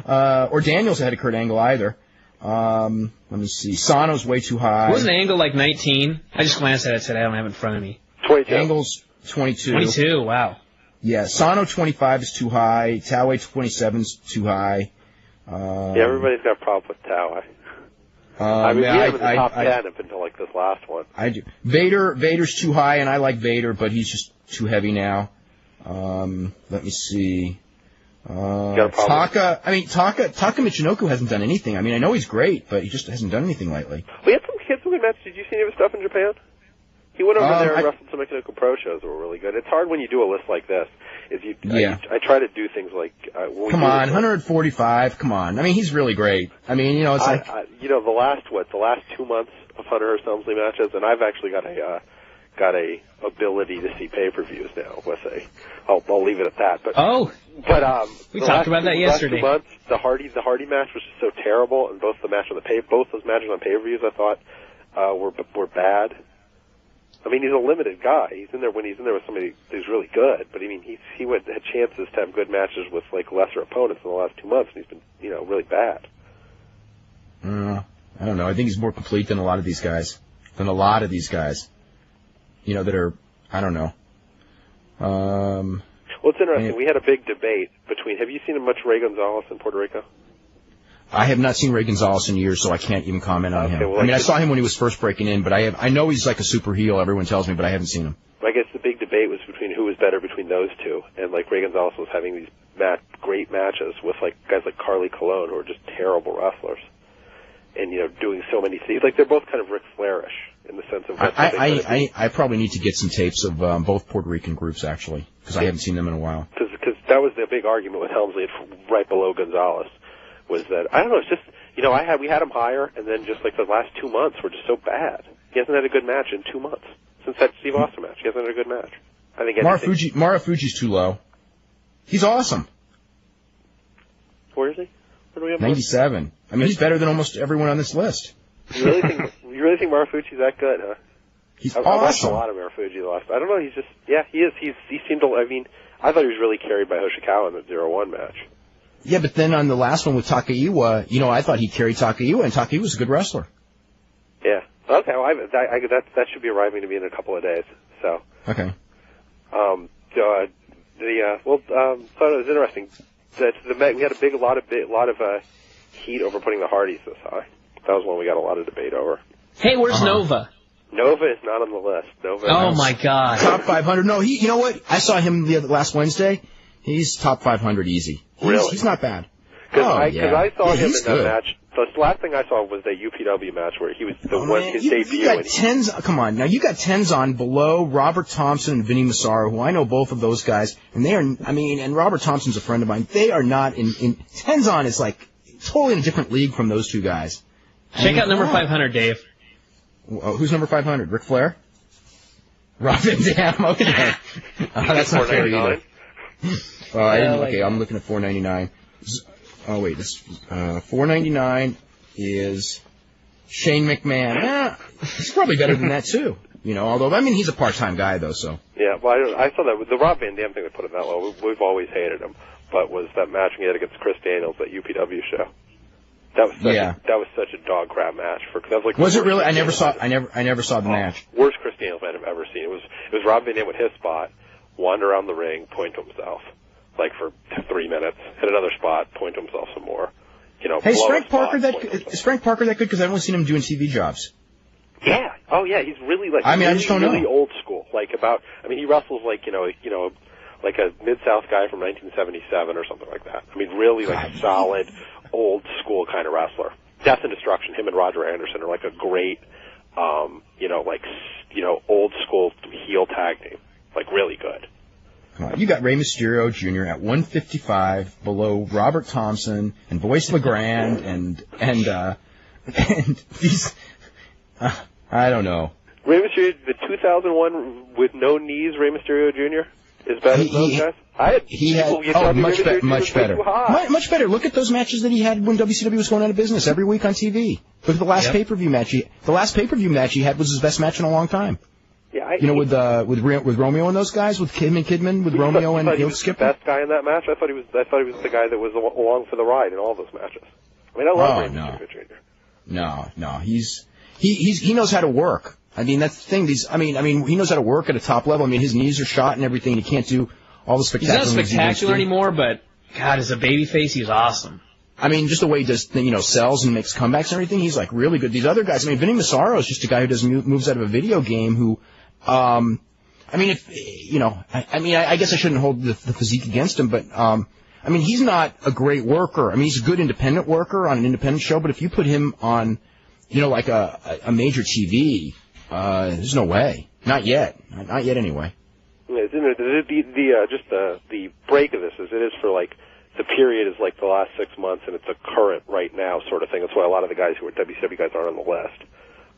Speaker 1: Or Daniels ahead of Kurt Angle either. Let me see. Sano's way too high.
Speaker 2: Wasn't Angle like 19? I just glanced at it today. I don't have it in front of me.
Speaker 5: 22.
Speaker 1: Angle's 22.
Speaker 2: 22, wow.
Speaker 1: Yeah, Sano 25 is too high. Taue 27 is too high.
Speaker 5: Yeah, everybody's got a problem with Taue. I mean, we have him in the top 10 up until like this last one.
Speaker 1: I do. Vader's too high, and I like Vader, but he's just too heavy now. Let me see. Taka Michinoku hasn't done anything. I mean, I know he's great, but he just hasn't done anything lately.
Speaker 5: We had some good matches. Did you see any of his stuff in Japan? He went over there and wrestled some Michinoku Pro shows that were really good. It's hard when you do a list like this. I try to do things like...
Speaker 1: come on, 145, come on. I mean, he's really great. I mean, it's like...
Speaker 5: the last 2 months of Hunter Hearst Helmsley matches, and I've actually got a ability to see pay-per-views now with I'll leave it at that. But
Speaker 2: we talked about that yesterday.
Speaker 5: Last 2 months, the Hardy match was just so terrible, and both those matches on pay-per-views I thought were bad. I mean, he's a limited guy. He's in there when he's in there with somebody who's really good. But I mean, he had chances to have good matches with like lesser opponents in the last 2 months, and he's been really bad.
Speaker 1: I don't know. I think he's more complete than a lot of these guys. That are, I don't know.
Speaker 5: Well, it's interesting. We had a big debate between. Have you seen much Ray Gonzalez in Puerto Rico?
Speaker 1: I have not seen Ray Gonzalez in years, so I can't even comment on him. Well, I mean, I saw him when he was first breaking in, but I know he's like a super heel, everyone tells me, but I haven't seen him.
Speaker 5: I guess the big debate was between who was better between those two, and like Ray Gonzalez was having these great matches with like guys like Carly Colon, who are just terrible wrestlers, and doing so many things. Like they're both kind of Ric Flairish in the sense of.
Speaker 1: I probably need to get some tapes of both Puerto Rican groups actually, because I haven't seen them in a while.
Speaker 5: Because that was the big argument with Helmsley right below Gonzalez. Was that I don't know? It's just we had him higher, and then just like the last 2 months were just so bad. He hasn't had a good match in 2 months since that Steve Austin match. He hasn't had a good match. I think
Speaker 1: Marufuji's too low. He's awesome.
Speaker 5: Where is he? Where do we have
Speaker 1: 97. I mean, he's better than almost everyone on this list.
Speaker 5: You really think Marufuji's that good, huh?
Speaker 1: He's
Speaker 5: awesome.
Speaker 1: I've
Speaker 5: watched a lot of Marufuji last. I don't know. He's just he is. He seemed to. I mean, I thought he was really carried by Hoshikawa in the 0-1 match.
Speaker 1: Yeah, but then on the last one with Takaiwa, I thought he carried Takaiwa, and Takaiwa's a good wrestler.
Speaker 5: Yeah. Okay. Well, that should be arriving to me in a couple of days. So.
Speaker 1: Okay.
Speaker 5: Thought it was interesting. We had a lot of heat over putting the Hardys this high. That was one we got a lot of debate over.
Speaker 2: Hey, where's Nova?
Speaker 5: Nova is not on the list.
Speaker 2: Oh my God.
Speaker 1: Top 500. No, you know what? I saw him last Wednesday. He's top 500 easy.
Speaker 5: Really?
Speaker 1: He's not bad.
Speaker 5: Because I saw him in that
Speaker 1: good.
Speaker 5: match. The last thing I saw was that UPW match where he was his debut.
Speaker 1: You got tens. Come on, now you got Tenzan below Robert Thompson and Vinny Massaro, who I know both of those guys, and they are. I mean, and Robert Thompson's a friend of mine. They are not in. Tenzan is like totally in a different league from those two guys.
Speaker 2: Check out number 500, Dave.
Speaker 1: Who's number 500? Ric Flair? Rob Van Dam. Okay, that's not fair either. I'm looking at 499. Oh wait, this 499 is Shane McMahon. He's probably better than that too. Although I mean he's a part-time guy though. So
Speaker 5: yeah, well I saw that the Rob Van Dam thing that put him that low. We've always hated him, but was that match he had against Chris Daniels at UPW show? That was such a dog crap match
Speaker 1: was it really? I never saw the match.
Speaker 5: Worst Chris Daniels I've ever seen. It was Rob Van Dam with his spot, wander around the ring, point to himself. Like for 3 minutes, hit another spot, point to himself some more.
Speaker 1: Hey, is Frank Parker that good? Because I've only seen him doing TV jobs.
Speaker 5: Yeah. Oh yeah, he's really like.
Speaker 1: I just don't know.
Speaker 5: Really old school. He wrestles like like a Mid-South guy from 1977 or something like that. I mean, really like a solid old school kind of wrestler. Death and Destruction. Him and Roger Anderson are like a great, old school heel tag team. Like really good.
Speaker 1: You got Rey Mysterio Jr. at 155 below Robert Thompson and Boyce LeGrand and these. I don't know.
Speaker 5: Rey Mysterio, the 2001 with no knees, Rey Mysterio Jr. is better than those guys. Much
Speaker 1: better. Much better. Look at those matches that he had when WCW was going out of business every week on TV. Look at the last pay-per-view match. The last pay-per-view match he had was his best match in a long time.
Speaker 5: Yeah,
Speaker 1: with Romeo and those guys, with Kidman, with Romeo and Skip.
Speaker 5: The best guy in that match. I thought he was the guy that was along for the ride in all those matches. I mean, I love Rey Mysterio Jr.
Speaker 1: No, he knows how to work. I mean, that's the thing. He knows how to work at a top level. I mean, his knees are shot and everything. He can't do all the spectacular.
Speaker 2: He's not spectacular anymore, but God, as a babyface, he's awesome.
Speaker 1: I mean, just the way he does, sells and makes comebacks and everything, he's like really good. These other guys, I mean, Vinny Massaro is just a guy who does moves out of a video game who, I mean, I guess I shouldn't hold the physique against him, but, I mean, he's not a great worker. I mean, he's a good independent worker on an independent show, but if you put him on, like a major TV, there's no way. Not yet. Not yet anyway.
Speaker 5: The break of this is it is for like the period is like the last 6 months and it's a current right now sort of thing. That's why a lot of the guys who are WCW guys aren't on the list.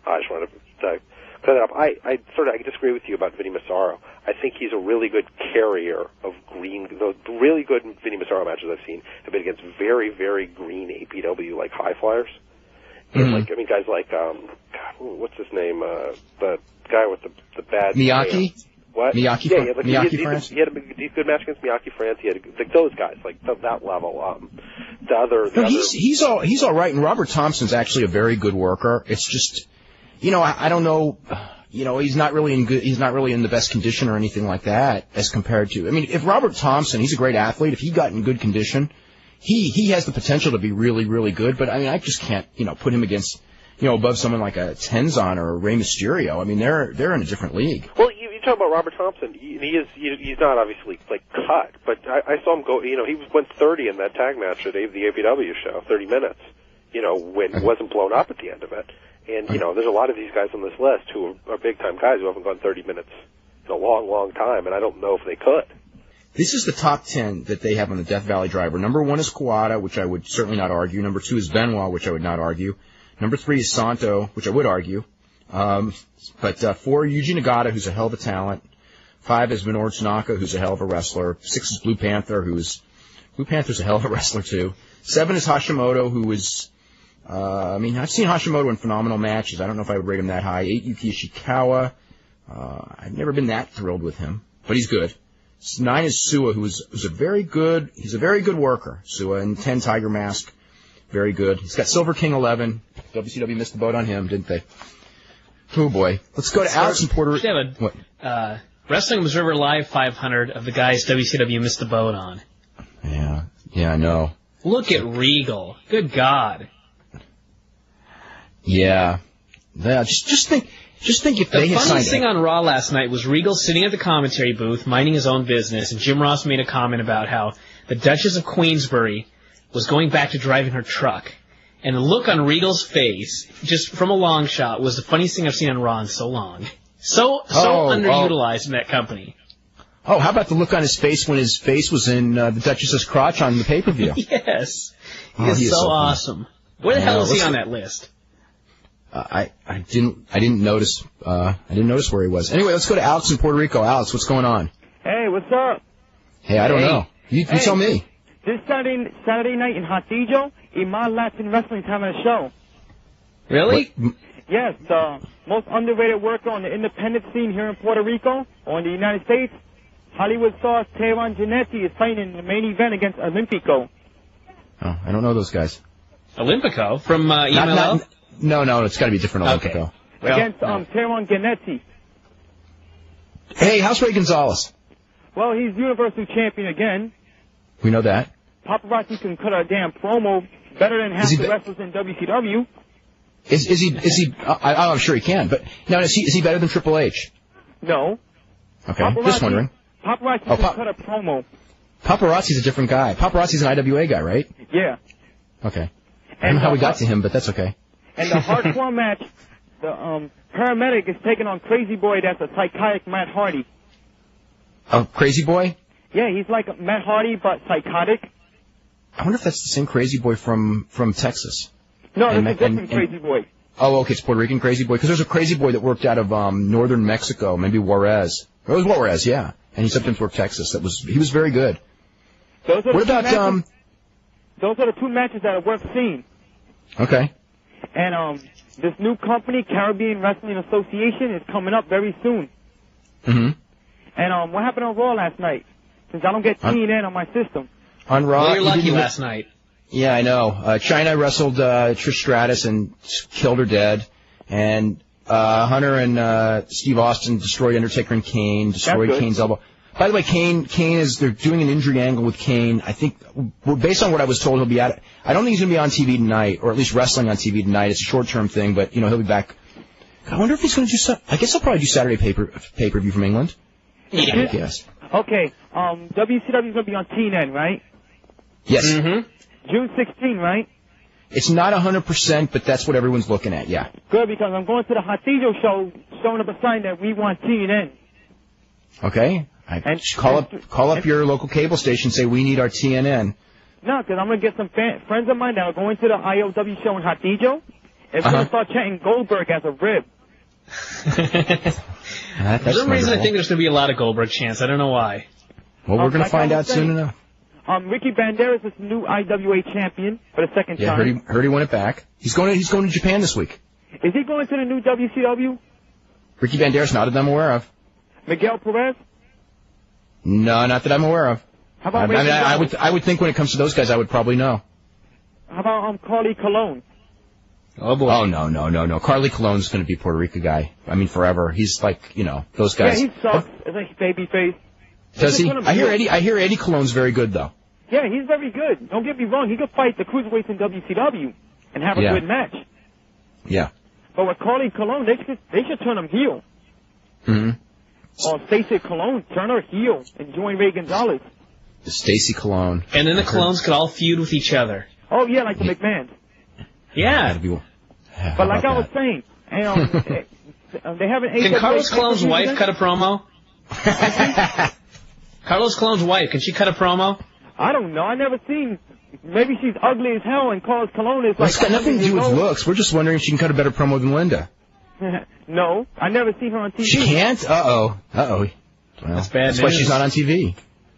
Speaker 5: I just wanted to clear that up. I disagree with you about Vinny Massaro. I think he's a really good carrier of green. The really good Vinny Massaro matches I've seen have been against very, very green APW like high flyers. And guys like what's his name? The guy with the bad
Speaker 1: Miyaki.
Speaker 5: What?
Speaker 1: Miyaki,
Speaker 5: yeah,
Speaker 1: Miyaki France?
Speaker 5: He had a good match against Miyaki France. He had those guys, like that level.
Speaker 1: He's all right, and Robert Thompson's actually a very good worker. It's just, I don't know, he's not really in the best condition or anything like that as compared to. I mean, if Robert Thompson, he's a great athlete. If he got in good condition, he has the potential to be really, really good. But I mean, I just can't, put him against, above someone like a Tenzan or a Rey Mysterio. I mean, they're in a different league.
Speaker 5: Well, you talk about Robert Thompson. He's not obviously like cut, but I saw him go. He went 30 in that tag match at the APW show, 30 minutes. When he wasn't blown up at the end of it. And there's a lot of these guys on this list who are big time guys who haven't gone 30 minutes in a long, long time, and I don't know if they could.
Speaker 1: This is the top 10 that they have on the Death Valley Driver. Number 1 is Kawada, which I would certainly not argue. Number 2 is Benoit, which I would not argue. Number 3 is Santo, which I would argue. But 4, Yuji Nagata, who's a hell of a talent. 5 is Minoru Tanaka, who's a hell of a wrestler. 6 is Blue Panther's a hell of a wrestler too. 7 is Hashimoto, who is, I've seen Hashimoto in phenomenal matches. I don't know if I would rate him that high. 8, Yuki Ishikawa. I've never been that thrilled with him, but he's good. 9 is Suwa, who's a very good worker. Suwa, and 10, Tiger Mask. Very good. He's got Silver King 11. WCW missed the boat on him, didn't they? Oh boy. Let's go to Alex in Puerto Rico.
Speaker 2: Wrestling Observer Live 500 of the guys WCW missed the boat on.
Speaker 1: Yeah, I know.
Speaker 2: Look at Regal. Good God.
Speaker 1: Yeah. Just think if they had signed. The funniest
Speaker 2: thing on Raw last night was Regal sitting at the commentary booth, minding his own business, and Jim Ross made a comment about how the Duchess of Queensberry was going back to driving her truck. And the look on Regal's face, just from a long shot, was the funniest thing I've seen on Raw in so long. So underutilized in that company.
Speaker 1: Oh, how about the look on his face when his face was in the Duchess's crotch on the pay-per-view?
Speaker 2: Yes. He is so awesome. Where the hell is he on that list?
Speaker 1: I didn't notice where he was. Anyway, let's go to Alex in Puerto Rico. Alex, what's going on?
Speaker 6: Hey, what's up?
Speaker 1: Hey, I don't know. You tell me.
Speaker 6: This Saturday night in Hatillo, Iman Latin Wrestling's having a show.
Speaker 2: Really?
Speaker 1: What?
Speaker 6: Yes, the most underrated worker on the independent scene here in Puerto Rico, or in the United States, Hollywood star Teron Giannetti is fighting in the main event against Olympico.
Speaker 1: Oh, I don't know those guys.
Speaker 2: Olympico? From EMLL?
Speaker 1: No, it's got to be different Olympico.
Speaker 2: Okay. Well,
Speaker 6: against Teron Giannetti.
Speaker 1: Hey, how's Ray Gonzalez?
Speaker 6: Well, he's Universal Champion again.
Speaker 1: We know that.
Speaker 6: Paparazzi can cut a damn promo better than half the wrestlers in WCW.
Speaker 1: Is he? I'm sure he can. But now, is he better than Triple H?
Speaker 6: No.
Speaker 1: Okay, just wondering.
Speaker 6: Paparazzi can cut a promo.
Speaker 1: Paparazzi's a different guy. Paparazzi's an IWA guy, right?
Speaker 6: Yeah.
Speaker 1: Okay. I don't know how we got to him, but that's okay.
Speaker 6: And the hardcore match, the paramedic is taking on Crazy Boy. That's a psychotic Matt Hardy.
Speaker 1: Oh, Crazy Boy?
Speaker 6: Yeah, he's like Matt Hardy, but psychotic.
Speaker 1: I wonder if that's the same Crazy Boy from Texas.
Speaker 6: No, it's a different Crazy Boy.
Speaker 1: Oh, okay, it's Puerto Rican Crazy Boy. Because there's a Crazy Boy that worked out of northern Mexico, maybe Juarez. It was Juarez, yeah. And he sometimes worked Texas. He was very good.
Speaker 6: Those are the two matches that are worth seeing.
Speaker 1: Okay.
Speaker 6: And this new company, Caribbean Wrestling Association, is coming up very soon.
Speaker 1: Mm-hmm.
Speaker 6: And what happened on Raw last night? Since I don't get TNN on my system.
Speaker 1: On Raw,
Speaker 2: well, you're lucky last night.
Speaker 1: Yeah, I know. China wrestled Trish Stratus and killed her dead. And Hunter and Steve Austin destroyed Undertaker and Kane, destroyed Kane's elbow. By the way, they're doing an injury angle with Kane. I think, based on what I was told, he'll be at it. I don't think he's going to be on TV tonight, or at least wrestling on TV tonight. It's a short-term thing, but, he'll be back. I wonder if he's going to do I guess he'll probably do Saturday pay-per-view from England.
Speaker 2: Yeah.
Speaker 1: I guess.
Speaker 6: Okay, WCW is going to be on TNN, right?
Speaker 1: Yes.
Speaker 2: Mm-hmm.
Speaker 6: June 16, right?
Speaker 1: It's not 100%, but that's what everyone's looking at, yeah.
Speaker 6: Good, because I'm going to the Hatijo show, showing up a sign that we want TNN.
Speaker 1: Okay. Call up your local cable station, say we need our TNN.
Speaker 6: No, because I'm going to get some friends of mine that are going to the IOW show in Hatijo. And we're going to start chanting Goldberg as a rib.
Speaker 2: For some reason, I think there's going to be a lot of Goldberg chants. I don't know why.
Speaker 1: Well, we're going to find out soon enough.
Speaker 6: Ricky Banderas is the new IWA champion for the second time.
Speaker 1: Yeah, heard he won it back. He's going to Japan this week.
Speaker 6: Is he going to the new WCW?
Speaker 1: Ricky Banderas, not that I'm aware of.
Speaker 6: Miguel Perez?
Speaker 1: No, not that I'm aware of.
Speaker 6: How about
Speaker 1: I would think when it comes to those guys, I would probably know.
Speaker 6: How about Carly Colon?
Speaker 2: Oh boy.
Speaker 1: Oh no. Carly Colon's going to be a Puerto Rico guy. I mean, forever. He's like, those guys.
Speaker 6: Yeah, he sucks as a babyface.
Speaker 1: Does he? I hear Eddie Colon's very good though.
Speaker 6: Yeah, he's very good. Don't get me wrong. He could fight the cruiserweights in WCW and have a good match.
Speaker 1: Yeah.
Speaker 6: But with Carly Colon, they should turn him heel.
Speaker 1: Mm-hmm.
Speaker 6: Or Stacey Colon, turn her heel and join Ray Gonzalez.
Speaker 1: Stacey Colon.
Speaker 2: And then the Colones could all feud with each other.
Speaker 6: Oh, yeah, like the McMahons.
Speaker 2: Yeah.
Speaker 6: But like I was saying, they haven't...
Speaker 2: Can Carlos Colon's wife cut a promo? Carlos Colon's wife, can she cut a promo?
Speaker 6: I don't know. I never seen... Maybe she's ugly as hell and Carlos Colon is
Speaker 1: It's got nothing to do with looks. We're just wondering if she can cut a better promo than Linda.
Speaker 6: No, I never seen her on TV.
Speaker 1: She can't? Uh-oh. Well,
Speaker 2: that's bad
Speaker 1: That's why she's not on TV.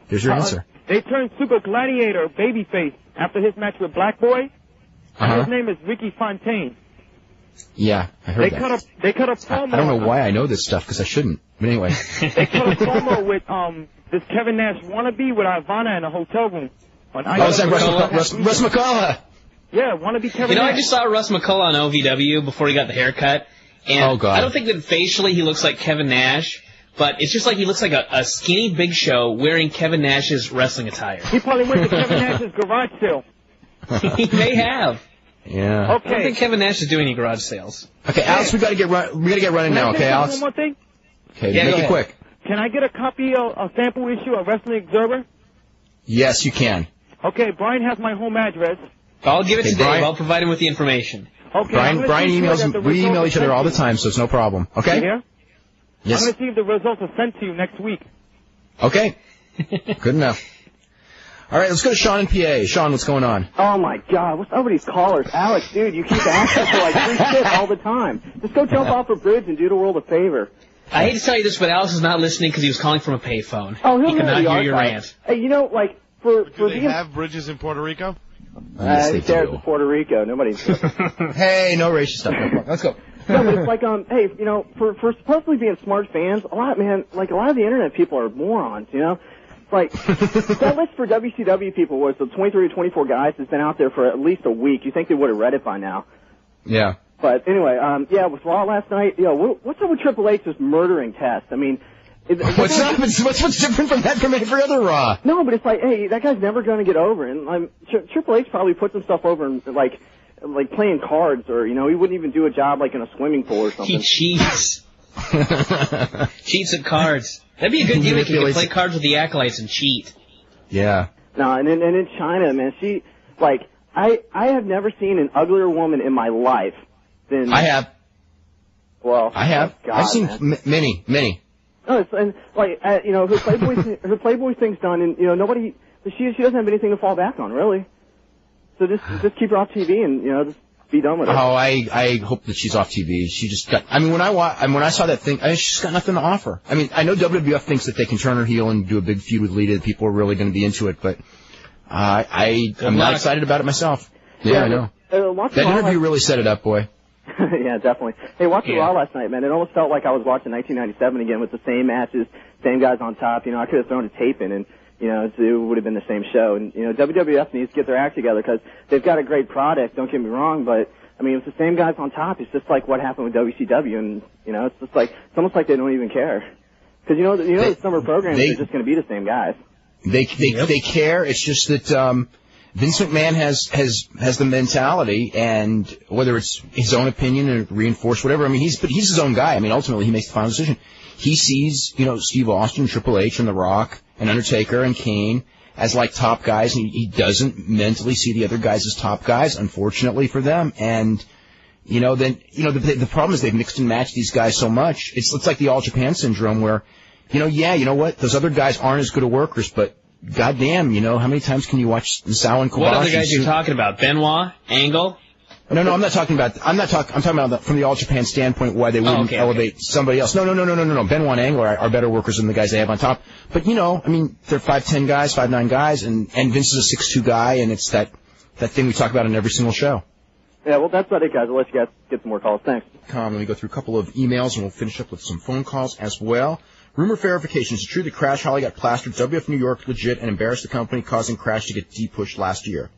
Speaker 1: There's your answer.
Speaker 6: They turned Super Gladiator babyface after his match with Black Boy. His name is Ricky Fontaine.
Speaker 1: Yeah, I heard that.
Speaker 6: They cut a promo.
Speaker 1: I don't know why I know this stuff, because I shouldn't. But anyway.
Speaker 6: They cut a promo with this Kevin Nash wannabe with Ivana in a hotel room.
Speaker 1: Is that Russ McCullough?
Speaker 6: Yeah, wannabe Kevin Nash.
Speaker 2: I just saw Russ McCullough on OVW before he got the haircut. And I don't think that facially he looks like Kevin Nash, but it's just like he looks like a skinny Big Show wearing Kevin Nash's wrestling attire.
Speaker 6: He probably went to Kevin Nash's garage sale.
Speaker 2: He may have.
Speaker 1: Yeah.
Speaker 6: Okay.
Speaker 2: I don't think Kevin Nash is doing any garage sales.
Speaker 1: Okay, Alex, we gotta get running now. Okay, Alex.
Speaker 6: One more thing.
Speaker 1: Okay, make it quick.
Speaker 6: Can I get a copy of a sample issue of Wrestling Observer?
Speaker 1: Yes, you can.
Speaker 6: Okay, Brian has my home address.
Speaker 2: I'll give it to Dave. I'll provide him with the information.
Speaker 6: Okay.
Speaker 1: Brian emails. We email each other all the time, so it's no problem. Okay.
Speaker 6: You hear?
Speaker 1: Yes.
Speaker 6: I'm going to see if the results are sent to you next week.
Speaker 1: Okay. Good enough. All right, let's go to Sean in PA. Sean, what's going on?
Speaker 7: Oh, my God. What's up with these callers? Alex, dude, you keep asking for, like, free shit all the time. Just go jump off a bridge and do the world a favor.
Speaker 2: I hate to tell you this, but Alex is not listening because he was calling from a payphone.
Speaker 7: Oh,
Speaker 2: he could not hear your rant.
Speaker 7: Hey, like,
Speaker 8: do they have bridges in Puerto Rico?
Speaker 1: Yes, they
Speaker 7: do. Puerto Rico. Nobody's...
Speaker 1: Hey, no racist stuff. Let's go.
Speaker 7: No, but it's like, hey, for supposedly being smart fans, a lot of the internet people are morons, Like, that list for WCW people was the 23 to 24 guys that's been out there for at least a week. You think they would have read it by now.
Speaker 1: Yeah.
Speaker 7: But anyway, with Raw last night, what's up with Triple H's murdering Test? I mean...
Speaker 1: What's different from that from every other Raw?
Speaker 7: No, but it's like, hey, that guy's never going to get over. And Triple H probably puts himself over in, like playing cards, or, he wouldn't even do a job like in a swimming pool or something.
Speaker 2: He cheats. Cheats at cards. That'd be a good gimmick if you could play cards with the Acolytes and cheat.
Speaker 1: Yeah.
Speaker 7: No, and in China, man, she, like, I have never seen an uglier woman in my life than...
Speaker 1: I have.
Speaker 7: Well...
Speaker 1: I have.
Speaker 7: God,
Speaker 1: I've seen many.
Speaker 7: No, and like her Playboy thing's done, and nobody, she doesn't have anything to fall back on, really. So just keep her off TV and just be done with it.
Speaker 1: Oh, I hope that she's off TV. She just got. I mean, when I saw that thing, she's got nothing to offer. I mean, I know WWF thinks that they can turn her heel and do a big feud with Lita. That people are really going to be into it, but I'm not excited about it myself. Yeah, I know. That interview really set it up, boy.
Speaker 7: Yeah, definitely. Hey, watching Raw last night, man, it almost felt like I was watching 1997 again with the same matches, same guys on top. I could have thrown a tape in and, it would have been the same show. And, WWF needs to get their act together because they've got a great product, don't get me wrong, but, I mean, it's the same guys on top. It's just like what happened with WCW, and, it's just like, it's almost like they don't even care. Because the summer programs are just going to be the same guys.
Speaker 1: They care. It's just that Vince McMahon has the mentality, and whether it's his own opinion or reinforced, whatever. I mean, he's his own guy. I mean, ultimately, he makes the final decision. He sees, Steve Austin, Triple H, and The Rock, and Undertaker, and Kane as like top guys, and he doesn't mentally see the other guys as top guys, unfortunately for them. And the problem is they've mixed and matched these guys so much. It's like the All Japan syndrome, where what, those other guys aren't as good of workers, but goddamn, how many times can you watch Sal and Kobashi?
Speaker 2: What other guys are you talking about? Benoit? Angle?
Speaker 1: No, I'm talking about from the All Japan standpoint, why they wouldn't elevate somebody else. No. Benoit and Angle are better workers than the guys they have on top. But, they're 5'10" guys, 5'9" guys, and Vince is a 6'2" guy, and it's that thing we talk about in every single show.
Speaker 7: Yeah, well, that's about it, guys. I'll let you guys get some more calls. Thanks.
Speaker 1: Let me go through a couple of emails, and we'll finish up with some phone calls as well. Rumor verification. Is it true that Crash Holly got plastered? WF New York legit and embarrassed the company, causing Crash to get de-pushed last year.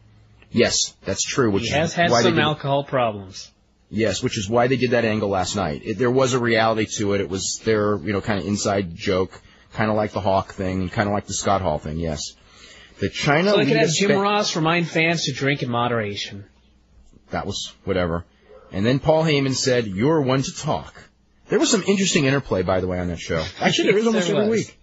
Speaker 1: Yes, that's true.
Speaker 2: He has had some alcohol problems.
Speaker 1: Yes, which is why they did that angle last night. There was a reality to it. It was their, kind of inside joke, kind of like the Hawk thing, kind of like the Scott Hall thing, yes. The China...
Speaker 2: So they could have Jim Ross remind fans to drink in moderation.
Speaker 1: That was whatever. And then Paul Heyman said, "You're one to talk." There was some interesting interplay, by the way, on that show. Actually, there is almost every week.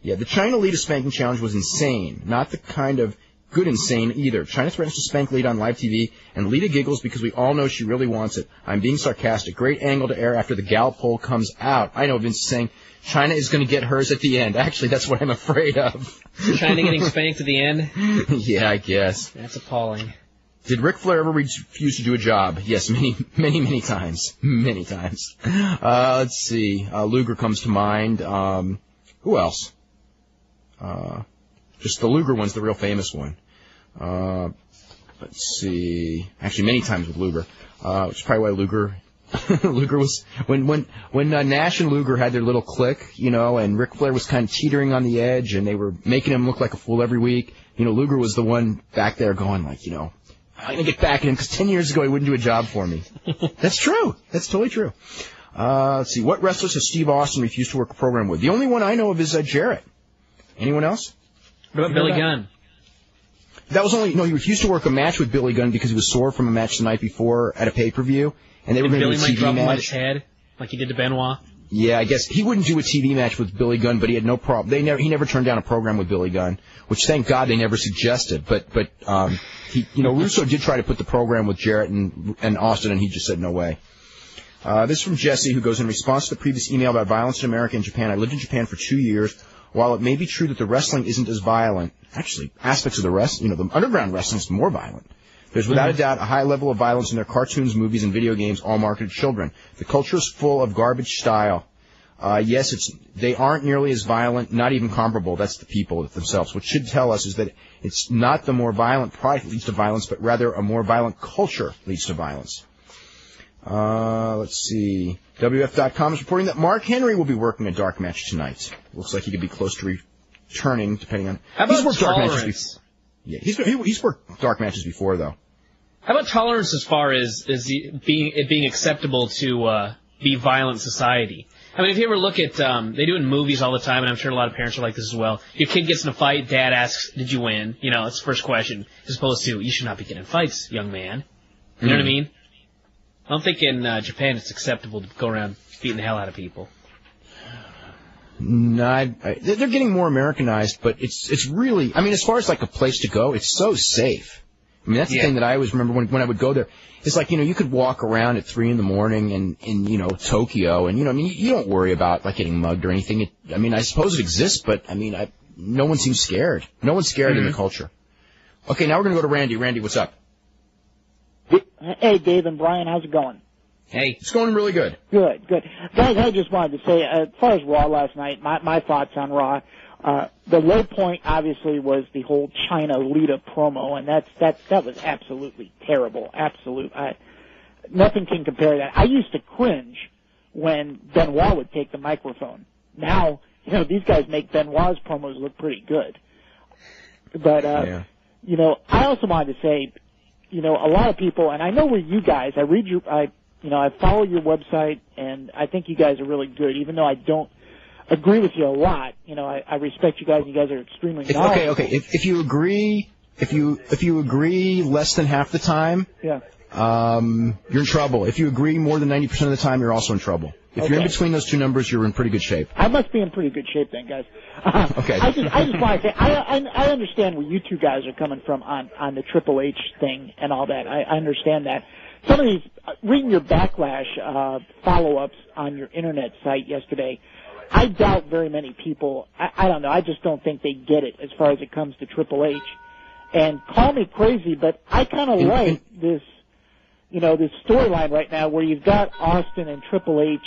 Speaker 1: Yeah, the China Lita spanking challenge was insane. Not the kind of good insane either. China threatens to spank Lita on live TV, and Lita giggles because we all know she really wants it. I'm being sarcastic. Great angle to air after the Gallup poll comes out. I know Vince is saying China is going to get hers at the end. Actually, that's what I'm afraid of.
Speaker 2: China getting spanked at the end?
Speaker 1: Yeah, I guess.
Speaker 2: That's appalling.
Speaker 1: Did Ric Flair ever refuse to do a job? Yes, many times. Many times. Let's see. Luger comes to mind. Who else? Just the Luger one's the real famous one. Let's see. Actually, many times with Luger. Which is probably why Luger was... When Nash and Luger had their little clique, and Ric Flair was kind of teetering on the edge, and they were making him look like a fool every week, Luger was the one back there going like, I'm going to get back at him because 10 years ago he wouldn't do a job for me. That's true. That's totally true. Let's see. What wrestlers has Steve Austin refused to work a program with? The only one I know of is Jarrett. Anyone else?
Speaker 2: What about Billy Gunn?
Speaker 1: That was he refused to work a match with Billy Gunn because he was sore from a match the night before at a pay-per-view. And they were going to do a TV match. Billy might drop him on his head like he did to Benoit. Yeah, I guess he wouldn't do a TV match with Billy Gunn, but he had no problem. He never turned down a program with Billy Gunn, which thank God they never suggested. But Russo did try to put the program with Jarrett and Austin, and he just said no way. This is from Jesse, who goes, in response to the previous email about violence in America and Japan. I lived in Japan for 2 years. While it may be true that the wrestling isn't as violent, actually aspects of the underground wrestling is more violent. There's without a doubt a high level of violence in their cartoons, movies, and video games, all marketed to children. The culture is full of garbage style. Yes, they aren't nearly as violent, not even comparable. That's the people themselves. What should tell us is that it's not the more violent product that leads to violence, but rather a more violent culture leads to violence. Let's see. WF.com is reporting that Mark Henry will be working a dark match tonight. Looks like he could be close to returning, depending on...
Speaker 2: How about tolerance?
Speaker 1: Yeah, he's worked dark matches before, though.
Speaker 2: How about tolerance as far as it being acceptable to be violent society? I mean, if you ever look at, they do it in movies all the time, and I'm sure a lot of parents are like this as well. Your kid gets in a fight, dad asks, did you win? That's the first question, as opposed to, you should not be getting in fights, young man. You know what I mean? I don't think in Japan it's acceptable to go around beating the hell out of people.
Speaker 1: No, they're getting more Americanized, but it's really, I mean, as far as like a place to go, it's so safe. I mean, that's the thing that I always remember when I would go there. It's like, you could walk around at 3 a.m. in Tokyo, and, you don't worry about, like, getting mugged or anything. I suppose it exists, but, no one seems scared. No one's scared in the culture. Okay, now we're going to go to Randy. Randy, what's up?
Speaker 9: Hey, Dave and Brian, how's it going?
Speaker 1: Hey. It's going really good.
Speaker 9: Good. Guys, I just wanted to say, as far as Raw last night, my thoughts on Raw, the low point obviously was the whole China Lita promo, and that was absolutely terrible. Nothing can compare to that. I used to cringe when Benoit would take the microphone. Now, these guys make Benoit's promos look pretty good. But, I also wanted to say, a lot of people, and I know where you guys, I follow your website, and I think you guys are really good, even though I don't agree with you a lot. You know, I respect you guys. You guys are extremely knowledgeable.
Speaker 1: Okay. If you agree less than half the time,
Speaker 9: yeah,
Speaker 1: you're in trouble. If you agree more than 90% of the time, you're also in trouble. If you're in between those two numbers, you're in pretty good shape.
Speaker 9: I must be in pretty good shape then, guys.
Speaker 1: Okay.
Speaker 9: I just want to say, I understand where you two guys are coming from on the Triple H thing and all that. I understand that. Some of these, reading your backlash follow-ups on your internet site yesterday, I doubt very many people, I don't know, I just don't think they get it as far as it comes to Triple H. And call me crazy, but I kind of like this, you know, this storyline right now where you've got Austin and Triple H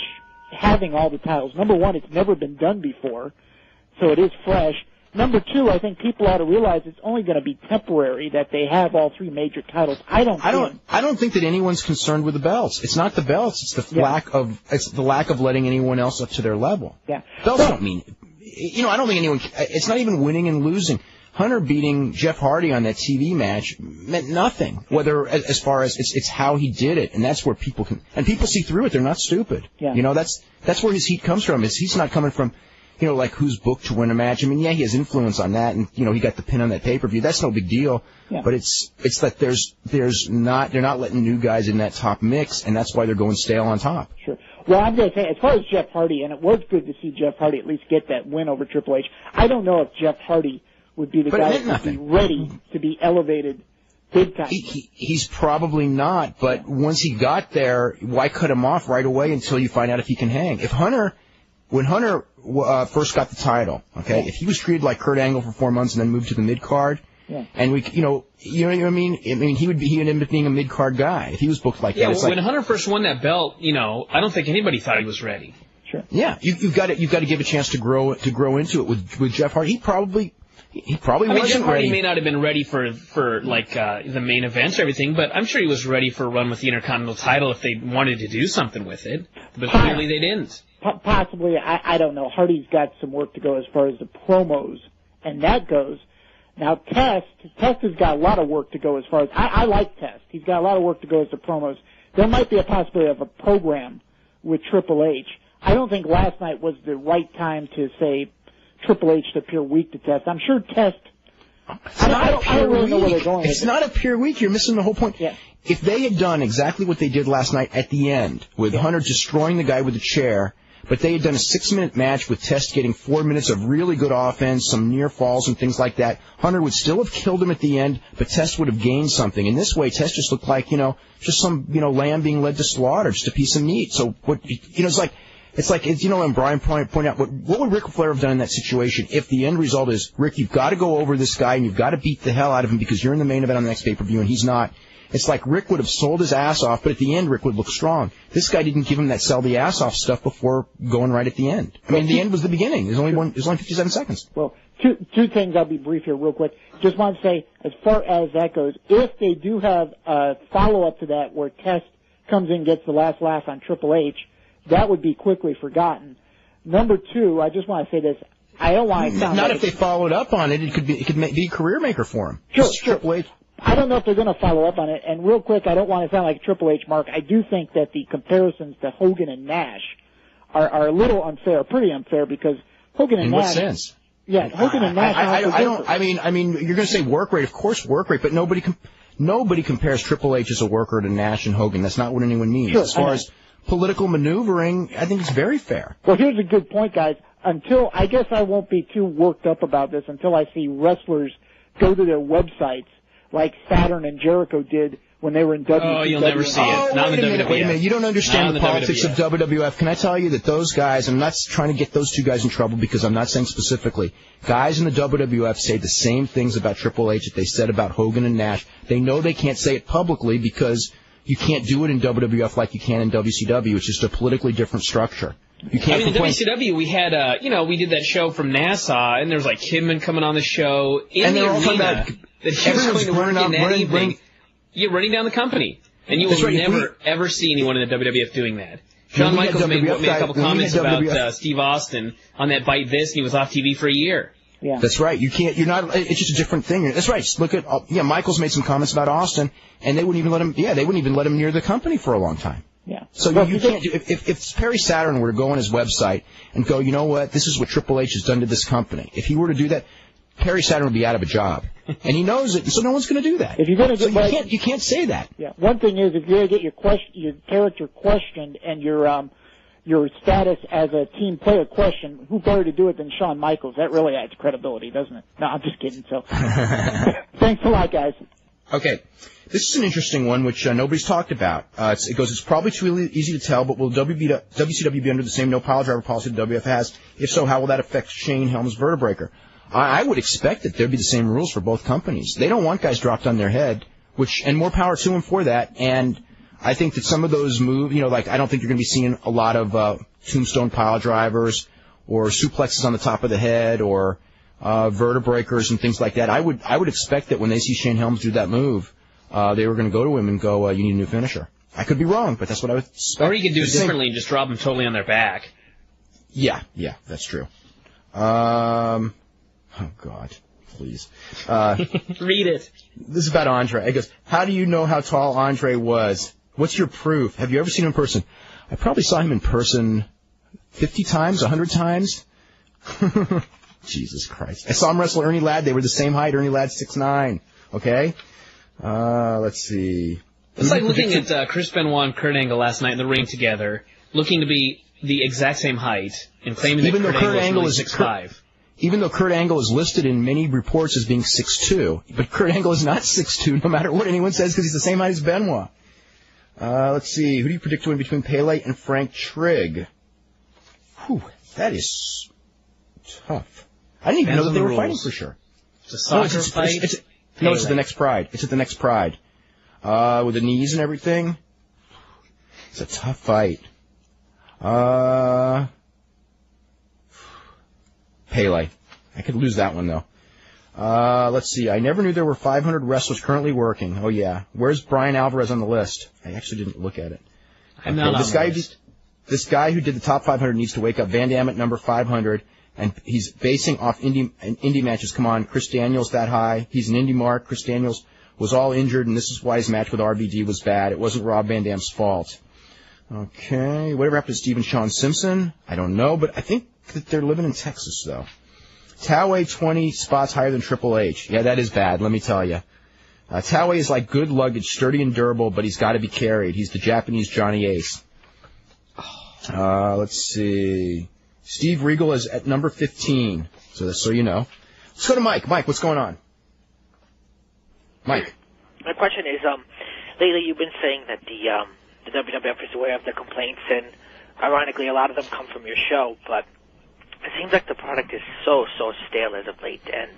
Speaker 9: having all the titles. Number one, it's never been done before, so it is fresh. Number two, I think people ought to realize it's only going to be temporary that they have all three major titles. I don't
Speaker 1: think that anyone's concerned with the belts. It's not the belts. It's the lack of letting anyone else up to their level.
Speaker 9: Yeah.
Speaker 1: Belts don't mean, you know, I don't think anyone, it's not even winning and losing. Hunter beating Jeff Hardy on that TV match meant nothing. Whether, as far as it's how he did it, and that's where people see through it. They're not stupid.
Speaker 9: Yeah.
Speaker 1: You know, that's where his heat comes from. He's not coming from, you know, like who's booked to win a match. I mean, yeah, he has influence on that, and you know, he got the pin on that pay-per-view. That's no big deal.
Speaker 9: Yeah.
Speaker 1: But it's that they're not letting new guys in that top mix, and that's why they're going stale on top.
Speaker 9: Sure. Well, I'm going to say, as far as Jeff Hardy, and it was good to see Jeff Hardy at least get that win over Triple H. I don't know if Jeff Hardy would be the guy that would be ready to be elevated big time.
Speaker 1: He's probably not, but once he got there, why cut him off right away until you find out if he can hang? When Hunter first got the title, okay, if he was treated like Kurt Angle for 4 months and then moved to the mid card, and you know what I mean? I mean, he would end up being a mid card guy if he was booked like that.
Speaker 2: Yeah, when Hunter first won that belt, you know, I don't think anybody thought he was ready.
Speaker 9: Sure.
Speaker 1: Yeah, you've got to give a chance to grow into it with Jeff Hardy. He probably wasn't
Speaker 2: Jeff Hardy
Speaker 1: ready.
Speaker 2: may not have been ready for the main events or everything, but I'm sure he was ready for a run with the Intercontinental title if they wanted to do something with it. But clearly they didn't.
Speaker 9: Possibly, I don't know. Hardy's got some work to go as far as the promos, and that goes. Now, Test has got a lot of work to go as far as, I like Test. He's got a lot of work to go as the promos. There might be a possibility of a program with Triple H. I don't think last night was the right time to say Triple H to appear weak to Test. I'm sure Test, I don't really know where they're going.
Speaker 1: It's not a pure week. You're missing the whole point.
Speaker 9: Yeah.
Speaker 1: If they had done exactly what they did last night at the end, with Hunter destroying the guy with the chair, but they had done a 6-minute match with Test getting 4 minutes of really good offense, some near falls and things like that, Hunter would still have killed him at the end, but Test would have gained something. In this way, Test just looked like, you know, just some, you know, lamb being led to slaughter, just a piece of meat. So what, you know, it's like, you know, when Brian pointed out, what would Ric Flair have done in that situation if the end result is, Rick, you've got to go over this guy and you've got to beat the hell out of him because you're in the main event on the next pay-per-view and he's not. It's like Rick would have sold his ass off, but at the end, Rick would look strong. This guy didn't give him that sell the ass off stuff before going right at the end. I mean, the end was the beginning. There's only 57 seconds.
Speaker 9: Well, two things. I'll be brief here real quick. Just want to say, as far as that goes, if they do have a follow-up to that where Test comes in and gets the last laugh on Triple H, that would be quickly forgotten. Number two, I just want to say this. I don't want to sound
Speaker 1: not
Speaker 9: like
Speaker 1: if they followed up on it. It could be a career maker for him.
Speaker 9: Sure.
Speaker 1: Triple H.
Speaker 9: I don't know if they're going to follow up on it. And real quick, I don't want to sound like a Triple H mark. I do think that the comparisons to Hogan and Nash are a little unfair, pretty unfair, because Hogan and Nash.
Speaker 1: In what sense?
Speaker 9: Yeah, Hogan and Nash.
Speaker 1: I mean, you're going to say work rate. Of course, work rate, but nobody compares Triple H as a worker to Nash and Hogan. That's not what anyone means.
Speaker 9: Sure,
Speaker 1: as far as political maneuvering, I think it's very fair.
Speaker 9: Well, here's a good point, guys. I guess I won't be too worked up about this until I see wrestlers go to their websites like Saturn and Jericho did when they were in WCW.
Speaker 2: Oh, you'll never see it. Not
Speaker 1: wait a minute. You don't understand the politics of WWF. Can I tell you that those guys, I'm not trying to get those two guys in trouble because I'm not saying specifically, guys in the WWF say the same things about Triple H that they said about Hogan and Nash. They know they can't say it publicly because you can't do it in WWF like you can in WCW. It's just a politically different structure. You can't
Speaker 2: in WCW, we had, we did that show from Nassau, and there was like Kidman coming on the show in the arena. That he was going to work in that evening. You're running down the company. And you will never, ever see anyone in the WWF doing that. Shawn Michaels made a couple comments about Steve Austin on that Bite This, and he was off TV for a year.
Speaker 9: Yeah.
Speaker 1: That's right. You're not, it's just a different thing. That's right. Just look at, Michaels made some comments about Austin, and they wouldn't even let him near the company for a long time.
Speaker 9: Yeah.
Speaker 1: So you can't do, if Perry Saturn were to go on his website and go, you know what, this is what Triple H has done to this company. If he were to do that, Perry Saturn would be out of a job. And he knows it, so no one's going to do that.
Speaker 9: If you're going to
Speaker 1: so you can't say that.
Speaker 9: Yeah. One thing is, if you're going to get your character questioned and your status as a team player questioned, who better to do it than Shawn Michaels? That really adds credibility, doesn't it? No, I'm just kidding. So, thanks a lot, guys.
Speaker 1: Okay. This is an interesting one, which nobody's talked about. It goes, it's probably too easy to tell, but will WCW be under the same no pile driver policy the WF has? If so, how will that affect Shane Helms' Vertebreaker? I would expect that there'd be the same rules for both companies. They don't want guys dropped on their head, and more power to them for that. And I think that some of those moves, like I don't think you're going to be seeing a lot of tombstone pile drivers or suplexes on the top of the head or vertebreakers and things like that. I would expect that when they see Shane Helms do that move, they were going to go to him and go, you need a new finisher. I could be wrong, but that's what I would expect.
Speaker 2: Or you could do it differently and just drop them totally on their back.
Speaker 1: Yeah, that's true. Oh, God, please.
Speaker 2: Read it.
Speaker 1: This is about Andre. It goes, how do you know how tall Andre was? What's your proof? Have you ever seen him in person? I probably saw him in person 50 times, 100 times. Jesus Christ. I saw him wrestle Ernie Ladd. They were the same height. Ernie Ladd's 6'9". Okay? Let's see.
Speaker 2: It's like looking at Chris Benoit and Kurt Angle last night in the ring together, looking to be the exact same height, and claiming that Kurt Angle is 6'5".
Speaker 1: Even though Kurt Angle is listed in many reports as being 6'2", but Kurt Angle is not 6'2", no matter what anyone says, because he's the same height as Benoit. Let's see. Who do you predict to win between Pele and Frank Trigg? Whew, that is tough. I didn't even know that they were fighting for sure.
Speaker 2: It's a soccer fight?
Speaker 1: It's at the next Pride. It's at the next Pride. With the knees and everything. It's a tough fight. Pele. I could lose that one, though. Let's see. I never knew there were 500 wrestlers currently working. Oh, yeah. Where's Brian Alvarez on the list? I actually didn't look at it.
Speaker 2: I'm not on the list.
Speaker 1: This guy who did the top 500 needs to wake up. Van Dam at number 500, and he's basing off indie matches. Come on, Chris Daniels that high. He's an indie mark. Chris Daniels was all injured, and this is why his match with RVD was bad. It wasn't Rob Van Dam's fault. Okay. Whatever happened to Stephen Sean Simpson? I don't know, but I think that they're living in Texas, though. Toway 20 spots higher than Triple H. Yeah, that is bad, let me tell you. Toway is like good luggage, sturdy and durable, but he's got to be carried. He's the Japanese Johnny Ace. Let's see. Steve Regal is at number 15, so you know. Let's go to Mike. Mike, what's going on? Mike.
Speaker 10: My question is, lately you've been saying that the WWF is aware of the complaints, and ironically, a lot of them come from your show, but it seems like the product is so stale as of late, and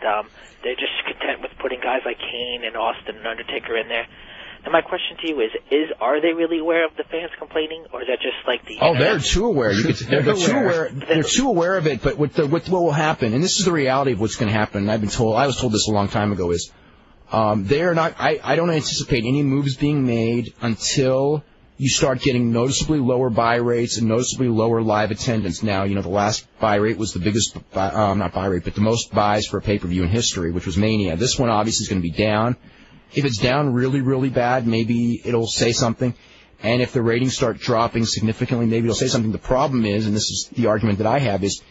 Speaker 10: they're just content with putting guys like Kane and Austin and Undertaker in there. And my question to you is are they really aware of the fans complaining, or is that just like the...
Speaker 1: Oh, they're too aware. They're too aware of it, but what will happen, and this is the reality of what's going to happen, and I was told this a long time ago, is they're not... I don't anticipate any moves being made until you start getting noticeably lower buy rates and noticeably lower live attendance. Now, the last buy rate was the biggest, not buy rate, but the most buys for a pay-per-view in history, which was Mania. This one obviously is going to be down. If it's down really, really bad, maybe it'll say something. And if the ratings start dropping significantly, maybe it'll say something. The problem is, and this is the argument that I have, is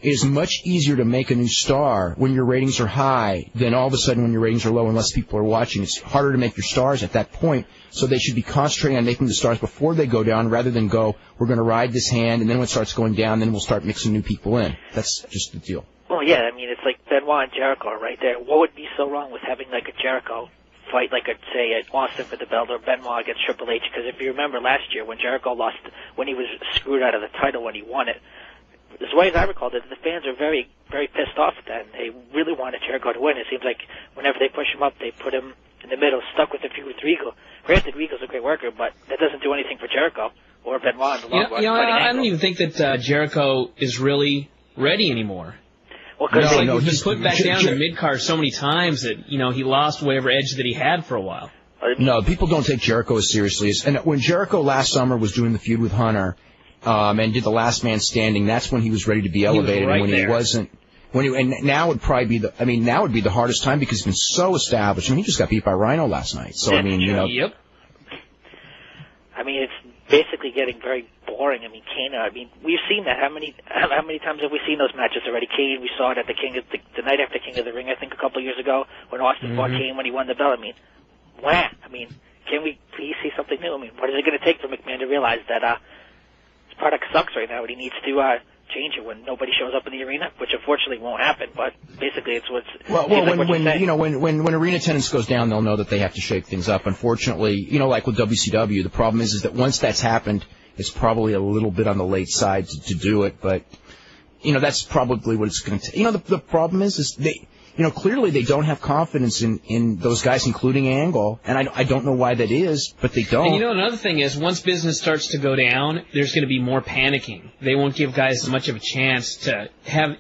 Speaker 1: it is much easier to make a new star when your ratings are high than all of a sudden when your ratings are low and less people are watching. It's harder to make your stars at that point, so they should be concentrating on making the stars before they go down rather than go, we're going to ride this hand, and then when it starts going down, then we'll start mixing new people in. That's just the deal.
Speaker 10: Well, yeah, I mean, it's like Benoit and Jericho right there. What would be so wrong with having like a Jericho fight, like say at Austin for the belt, or Benoit against Triple H? Because if you remember last year when Jericho lost, when he was screwed out of the title when he won it, as way as I recall it, the fans are very, very pissed off at that, and they really wanted Jericho to win. It seems like whenever they push him up, they put him in the middle, stuck with the feud with Regal. Granted, Regal's a great worker, but that doesn't do anything for Jericho or Benoit in the long run.
Speaker 2: I don't even think that Jericho is really ready anymore.
Speaker 10: Well,
Speaker 2: he's put back down the mid-card so many times that, he lost whatever edge that he had for a while.
Speaker 1: No, people don't take Jericho as seriously. And when Jericho last summer was doing the feud with Hunter, and did the Last Man Standing, that's when he was ready to be elevated.
Speaker 2: Right,
Speaker 1: and when
Speaker 2: there.
Speaker 1: He wasn't, and now would probably be now would be the hardest time because he's been so established. He just got beat by Rhino last night. So
Speaker 2: Yep.
Speaker 10: I mean, it's basically getting very boring. I mean, Kane. I mean, we've seen that. How many times have we seen those matches already? Kane. We saw it at the night after King of the Ring, I think, a couple of years ago when Austin fought Kane when he won the belt. I mean, wow. I mean, can we please see something new? I mean, what is it going to take for McMahon to realize that his product sucks right now and he needs to change it when nobody shows up in the arena, which unfortunately won't happen. But basically, it's what's
Speaker 1: when arena attendance goes down, they'll know that they have to shake things up. Unfortunately, like with WCW, the problem is that once that's happened, it's probably a little bit on the late side to do it. But that's probably what it's going to take. The problem is they. Clearly they don't have confidence in those guys, including Angle, and I don't know why that is, but they don't.
Speaker 2: And another thing is, once business starts to go down, there's going to be more panicking. They won't give guys as much of a chance to have,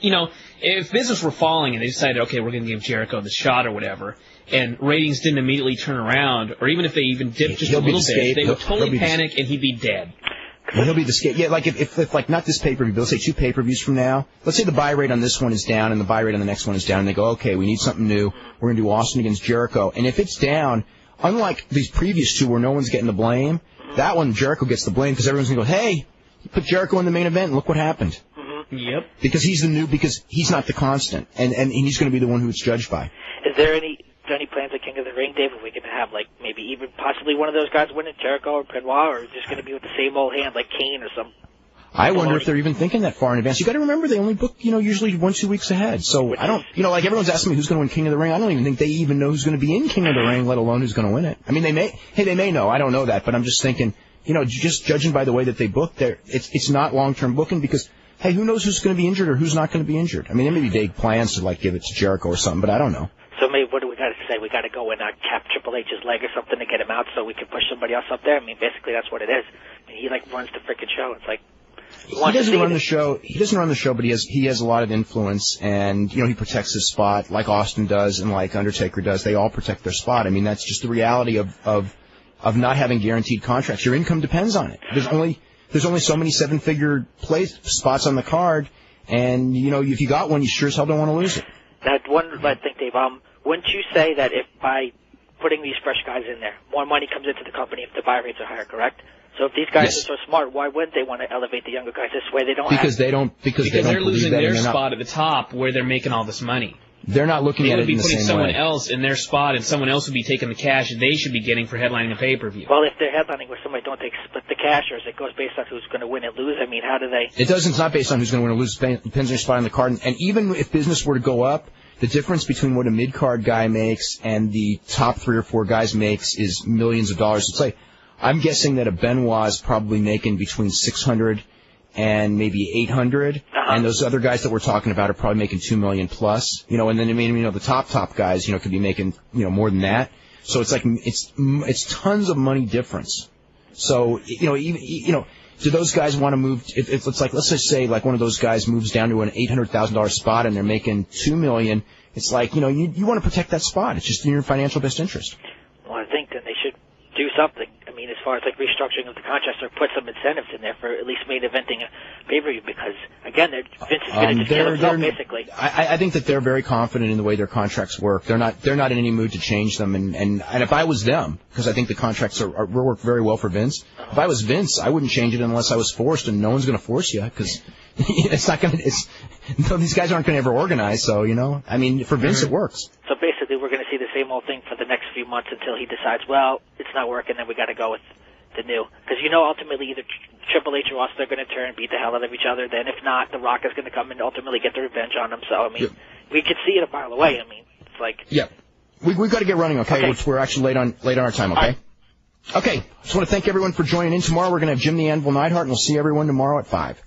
Speaker 2: if business were falling and they decided, okay, we're going to give Jericho the shot or whatever, and ratings didn't immediately turn around, or even if they even dipped just a little bit, they would totally panic and he'd be dead.
Speaker 1: And he'll be the skate. Yeah, like if like not this pay-per-view, but let's say 2 pay-per-views from now. Let's say the buy rate on this one is down and the buy rate on the next one is down, and they go, okay, we need something new. We're going to do Austin against Jericho. And if it's down, unlike these previous 2 where no one's getting the blame, that one Jericho gets the blame because everyone's going to go, hey, you put Jericho in the main event and look what happened.
Speaker 2: Yep.
Speaker 1: Because he's not the constant, and he's going to be the one who it's judged by.
Speaker 10: Is there any plans at King of the Ring, Dave? Are we going to have, like, maybe even possibly one of those guys win it, Jericho or Benoit, or just going to be with the same old hand like Kane or some?
Speaker 1: I wonder if they're even thinking that far in advance. You got to remember they only book, usually 1-2 weeks ahead. So I don't, like everyone's asking me who's going to win King of the Ring. I don't even think they even know who's going to be in King of the Ring, let alone who's going to win it. I mean, they may know. I don't know that, but I'm just thinking, just judging by the way that they book, it's not long-term booking because, hey, who knows who's going to be injured or who's not going to be injured? I mean, there may be vague plans to like give it to Jericho or something, but I don't know.
Speaker 10: So maybe what do we got to say? We got to go and cap Triple H's leg or something to get him out so we can push somebody else up there. I mean, basically that's what it is. I mean, he runs the freaking show. It's like
Speaker 1: he doesn't run the show. He doesn't run the show, but he has a lot of influence, and he protects his spot like Austin does and like Undertaker does. They all protect their spot. I mean, that's just the reality of not having guaranteed contracts. Your income depends on it. There's only so many 7-figure spots on the card, and if you got one, you sure as hell don't want to lose it.
Speaker 10: That one thing, Dave. Wouldn't you say that if by putting these fresh guys in there, more money comes into the company if the buy rates are higher, correct? So if these guys are so smart, why wouldn't they want to elevate the younger guys this way? They don't. Because
Speaker 2: they're losing their spot at the top where they're making all this money.
Speaker 1: They're not looking at it in the same way. They would be putting someone else
Speaker 2: in their spot, and someone else would be taking the cash they should be getting for headlining a pay-per-view.
Speaker 10: Well, if they're headlining with somebody, don't they split the cash, or is it goes based on who's going to win and lose? I mean, how do they?
Speaker 1: It doesn't. It's not based on who's going to win or lose. It depends on your spot on the card. And even if business were to go up, the difference between what a mid-card guy makes and the top 3 or 4 guys makes is millions of dollars. It's like, I'm guessing that a Benoit is probably making between $600 and maybe $800, and those other guys that we're talking about are probably making $2 million plus. And then the top guys, could be making more than that. So it's like it's tons of money difference. So do those guys want to move? If it's like, let's just say like one of those guys moves down to an $800,000 spot and they're making $2 million, it's like you want to protect that spot. It's just in your financial best interest.
Speaker 10: Well, I think that they should do something. I mean, as far as like restructuring of the contracts, or put some incentives in there for at least main eventing a pay-per-view, because again, Vince is going to just kill himself basically.
Speaker 1: I think that they're very confident in the way their contracts work. They're not in any mood to change them. And if I was them, because I think the contracts work very well for Vince. If I was Vince, I wouldn't change it unless I was forced, and no one's going to force you because it's not going to. These guys aren't going to ever organize. So I mean, for Vince, it works.
Speaker 10: So basically, we're going to see the same old thing for the next few months until he decides, well, it's not working, then we got to go with the new. Because ultimately, either Triple H or Austin are going to turn, beat the hell out of each other. Then, if not, The Rock is going to come and ultimately get the revenge on them. So, I mean, we could see it a mile away. I mean, it's like...
Speaker 1: Yeah. We've got to get running, okay? We're actually late on our time, okay? Okay. Just want to thank everyone for joining in. Tomorrow, we're going to have Jim the Anvil Neidhart, and we'll see everyone tomorrow at 5.